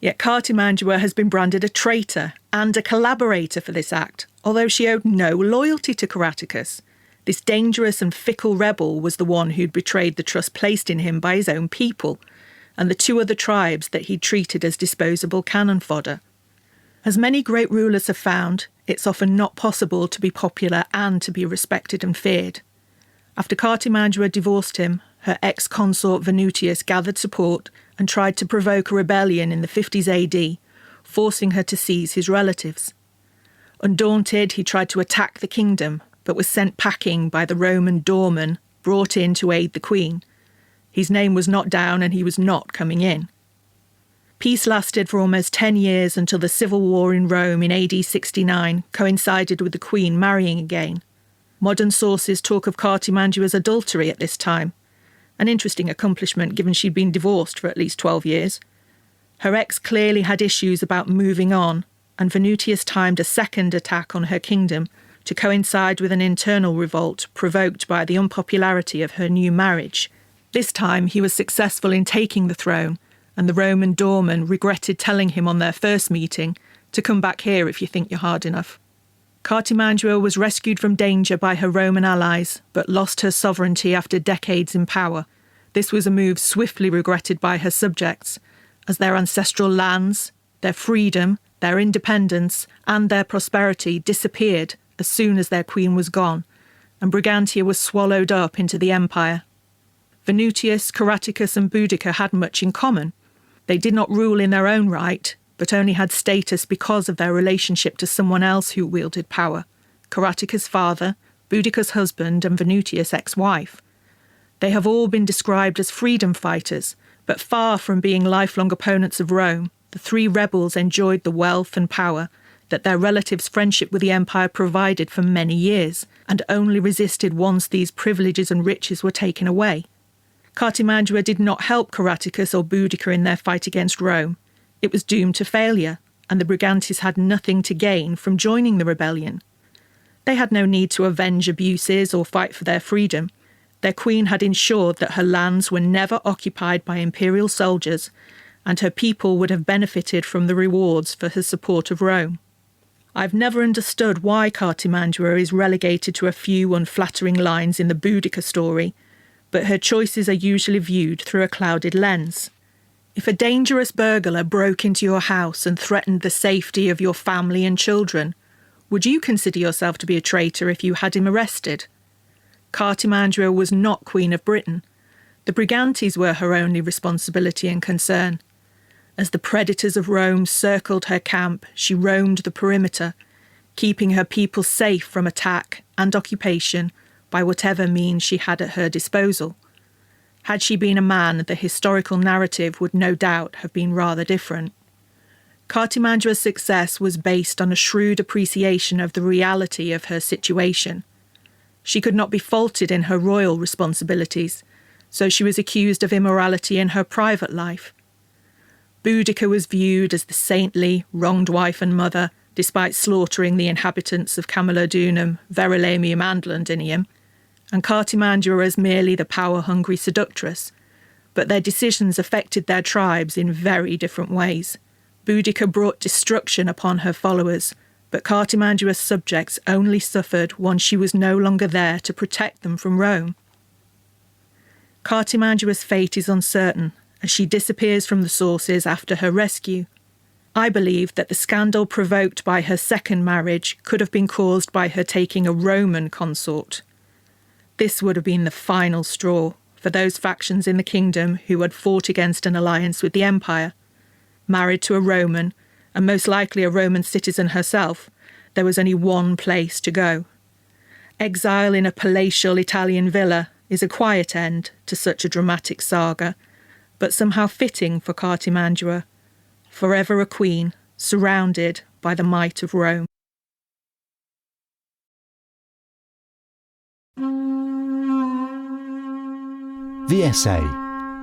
Yet Cartimandua has been branded a traitor and a collaborator for this act, although she owed no loyalty to Caractacus. This dangerous and fickle rebel was the one who'd betrayed the trust placed in him by his own people, and the two other tribes that he'd treated as disposable cannon fodder. As many great rulers have found, it's often not possible to be popular and to be respected and feared. After Cartimandua divorced him, her ex-consort Venutius gathered support and tried to provoke a rebellion in the 50s AD, forcing her to seize his relatives. Undaunted, he tried to attack the kingdom, but was sent packing by the Roman doorman brought in to aid the queen. His name was not down and he was not coming in. Peace lasted for almost 10 years until the civil war in Rome in AD 69 coincided with the queen marrying again. Modern sources talk of Cartimandua's adultery at this time, an interesting accomplishment given she'd been divorced for at least 12 years. Her ex clearly had issues about moving on, and Venutius timed a second attack on her kingdom to coincide with an internal revolt provoked by the unpopularity of her new marriage. This time he was successful in taking the throne, and the Roman doorman regretted telling him on their first meeting to come back here if you think you're hard enough. Cartimandua was rescued from danger by her Roman allies, but lost her sovereignty after decades in power. This was a move swiftly regretted by her subjects, as their ancestral lands, their freedom, their independence, and their prosperity disappeared as soon as their queen was gone, and Brigantia was swallowed up into the empire. Venutius, Caractacus, and Boudicca had much in common. They did not rule in their own right, but only had status because of their relationship to someone else who wielded power: Caractacus' father, Boudicca's husband, and Venutius' ex-wife. They have all been described as freedom fighters, but far from being lifelong opponents of Rome, the three rebels enjoyed the wealth and power that their relatives' friendship with the empire provided for many years, and only resisted once these privileges and riches were taken away. Cartimandua did not help Caractacus or Boudicca in their fight against Rome. It was doomed to failure, and the Brigantes had nothing to gain from joining the rebellion. They had no need to avenge abuses or fight for their freedom. Their queen had ensured that her lands were never occupied by imperial soldiers, and her people would have benefited from the rewards for her support of Rome. I've never understood why Cartimandua is relegated to a few unflattering lines in the Boudicca story, but her choices are usually viewed through a clouded lens. If a dangerous burglar broke into your house and threatened the safety of your family and children, would you consider yourself to be a traitor if you had him arrested? Cartimandua was not Queen of Britain. The Brigantes were her only responsibility and concern. As the predators of Rome circled her camp, she roamed the perimeter, keeping her people safe from attack and occupation by whatever means she had at her disposal. Had she been a man, the historical narrative would no doubt have been rather different. Cartimandua's success was based on a shrewd appreciation of the reality of her situation. She could not be faulted in her royal responsibilities, so she was accused of immorality in her private life. Boudicca was viewed as the saintly, wronged wife and mother, despite slaughtering the inhabitants of Camulodunum, Verulamium and Londinium, and Cartimandua as merely the power-hungry seductress, but their decisions affected their tribes in very different ways. Boudicca brought destruction upon her followers, but Cartimandua's subjects only suffered once she was no longer there to protect them from Rome. Cartimandua's fate is uncertain, as she disappears from the sources after her rescue. I believe that the scandal provoked by her second marriage could have been caused by her taking a Roman consort. This would have been the final straw for those factions in the kingdom who had fought against an alliance with the empire. Married to a Roman, and most likely a Roman citizen herself, there was only one place to go. Exile in a palatial Italian villa is a quiet end to such a dramatic saga, but somehow fitting for Cartimandua, forever a queen, surrounded by the might of Rome. The essay,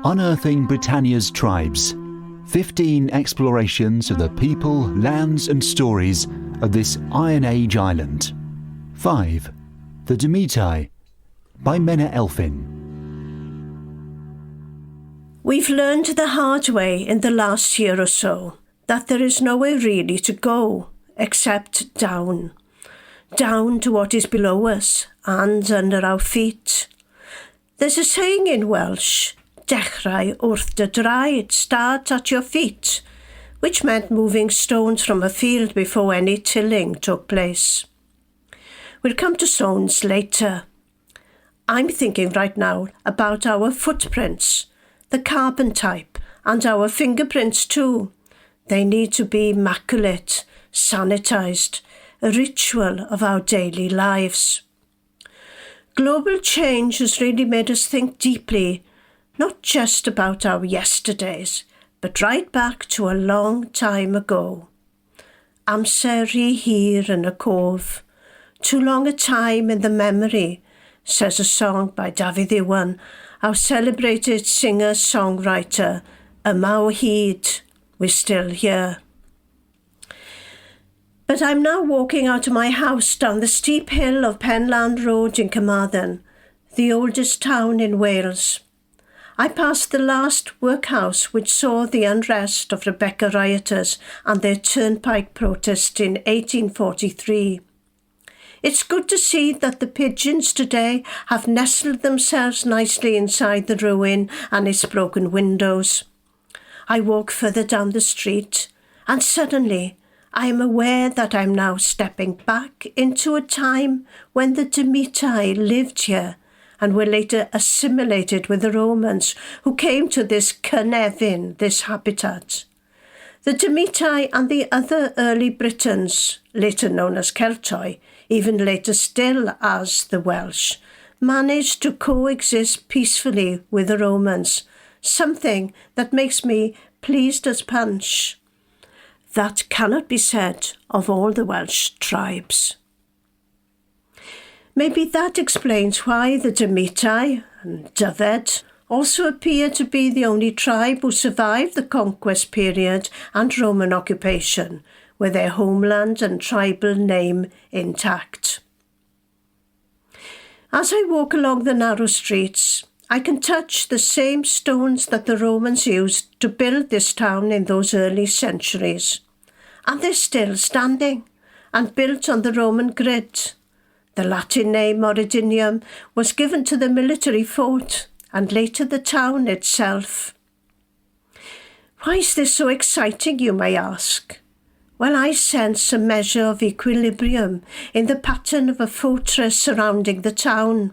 Unearthing Britannia's Tribes, 15 explorations of the people, lands and stories of this Iron Age island. 5. The Demetae, by Mena Elfin. We've learned the hard way in the last year or so that there is nowhere really to go except down. Down to what is below us and under our feet. There's a saying in Welsh, dechrau wrth dy draed, start at your feet, which meant moving stones from a field before any tilling took place. We'll come to stones later. I'm thinking right now about our footprints, the carbon type, and our fingerprints too. They need to be immaculate, sanitised, a ritual of our daily lives. Global change has really made us think deeply, not just about our yesterdays, but right back to a long time ago. Amser rhy hir yn y cof, too long a time in the memory, says a song by Dafydd Iwan, our celebrated singer-songwriter, yma o hyd, we're still here. But I'm now walking out of my house down the steep hill of Penland Road in Carmarthen, the oldest town in Wales. I passed the last workhouse which saw the unrest of Rebecca rioters and their turnpike protest in 1843. It's good to see that the pigeons today have nestled themselves nicely inside the ruin and its broken windows. I walk further down the street, and suddenly I am aware that I'm now stepping back into a time when the Demetae lived here and were later assimilated with the Romans who came to this Cynefin, this habitat. The Demetae and the other early Britons, later known as Celtoi, even later still as the Welsh, managed to coexist peacefully with the Romans, something that makes me pleased as punch. That cannot be said of all the Welsh tribes. Maybe that explains why the Demetae and Dyfed also appear to be the only tribe who survived the conquest period and Roman occupation, with their homeland and tribal name intact. As I walk along the narrow streets, I can touch the same stones that the Romans used to build this town in those early centuries. And they're still standing and built on the Roman grid. The Latin name Oridinium was given to the military fort and later the town itself. Why is this so exciting, you may ask? Well, I sense a measure of equilibrium in the pattern of a fortress surrounding the town.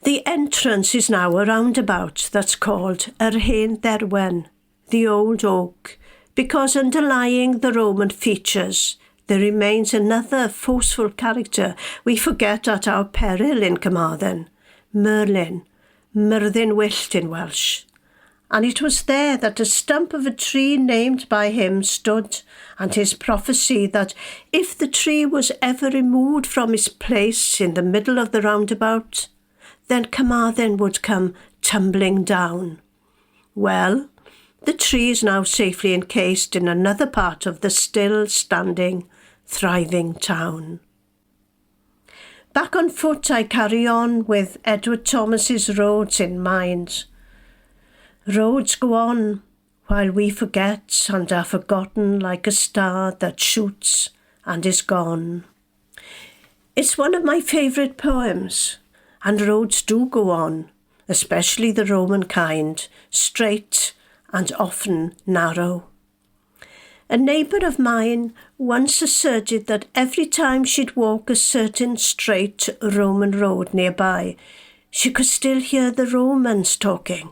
The entrance is now a roundabout that's called Yr Hen Dderwen, the Old Oak, because underlying the Roman features, there remains another forceful character we forget at our peril in Carmarthen, Merlin, Myrddin Wyllt in Welsh. And it was there that a stump of a tree named by him stood, and his prophecy that if the tree was ever removed from its place in the middle of the roundabout, then Carmarthen would come tumbling down. Well, the tree is now safely encased in another part of the still-standing, thriving town. Back on foot I carry on with Edward Thomas's roads in mind. Roads go on while we forget and are forgotten like a star that shoots and is gone. It's one of my favourite poems, and roads do go on, especially the Roman kind, straight and often narrow. A neighbour of mine once asserted that every time she'd walk a certain straight Roman road nearby, she could still hear the Romans talking.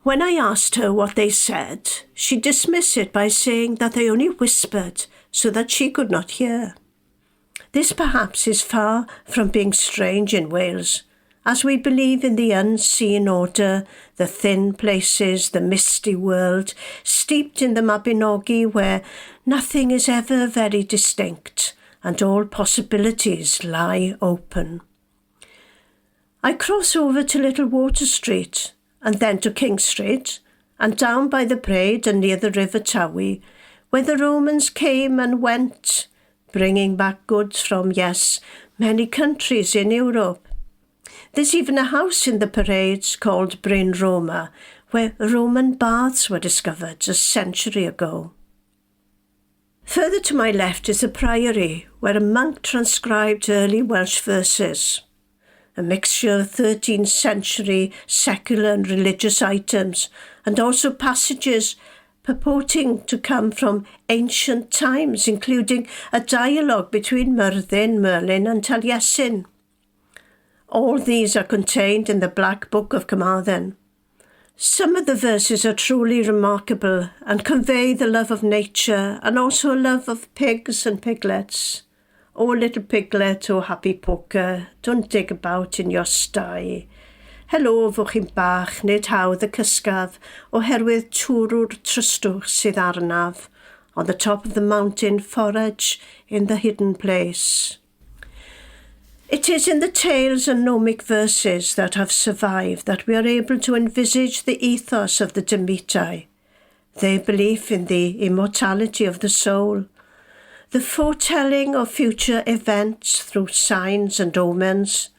When I asked her what they said, she dismissed it by saying that they only whispered so that she could not hear. This perhaps is far from being strange in Wales, as we believe in the unseen order, the thin places, the misty world, steeped in the Mabinogi where nothing is ever very distinct and all possibilities lie open. I cross over to Little Water Street, and then to King Street, and down by the parade and near the River Towie, where the Romans came and went, bringing back goods from, yes, many countries in Europe. There's even a house in the parades called Bryn Roma, where Roman baths were discovered a century ago. Further to my left is a priory, where a monk transcribed early Welsh verses, a mixture of 13th century secular and religious items, and also passages purporting to come from ancient times, including a dialogue between Myrddin, Merlin and Taliesin. All these are contained in the Black Book of Carmarthen. Some of the verses are truly remarkable and convey the love of nature and also a love of pigs and piglets. O little piglet, o happy poker, don't dig about in your sty. Helo fwch chi'n bach, nid hawdd y cysgaf, oherwydd twrw'r trystwch sydd arnaf, on the top of the mountain forage in the hidden place. It is in the tales and gnomic verses that have survived that we are able to envisage the ethos of the Demetae, their belief in the immortality of the soul, the foretelling of future events through signs and omens,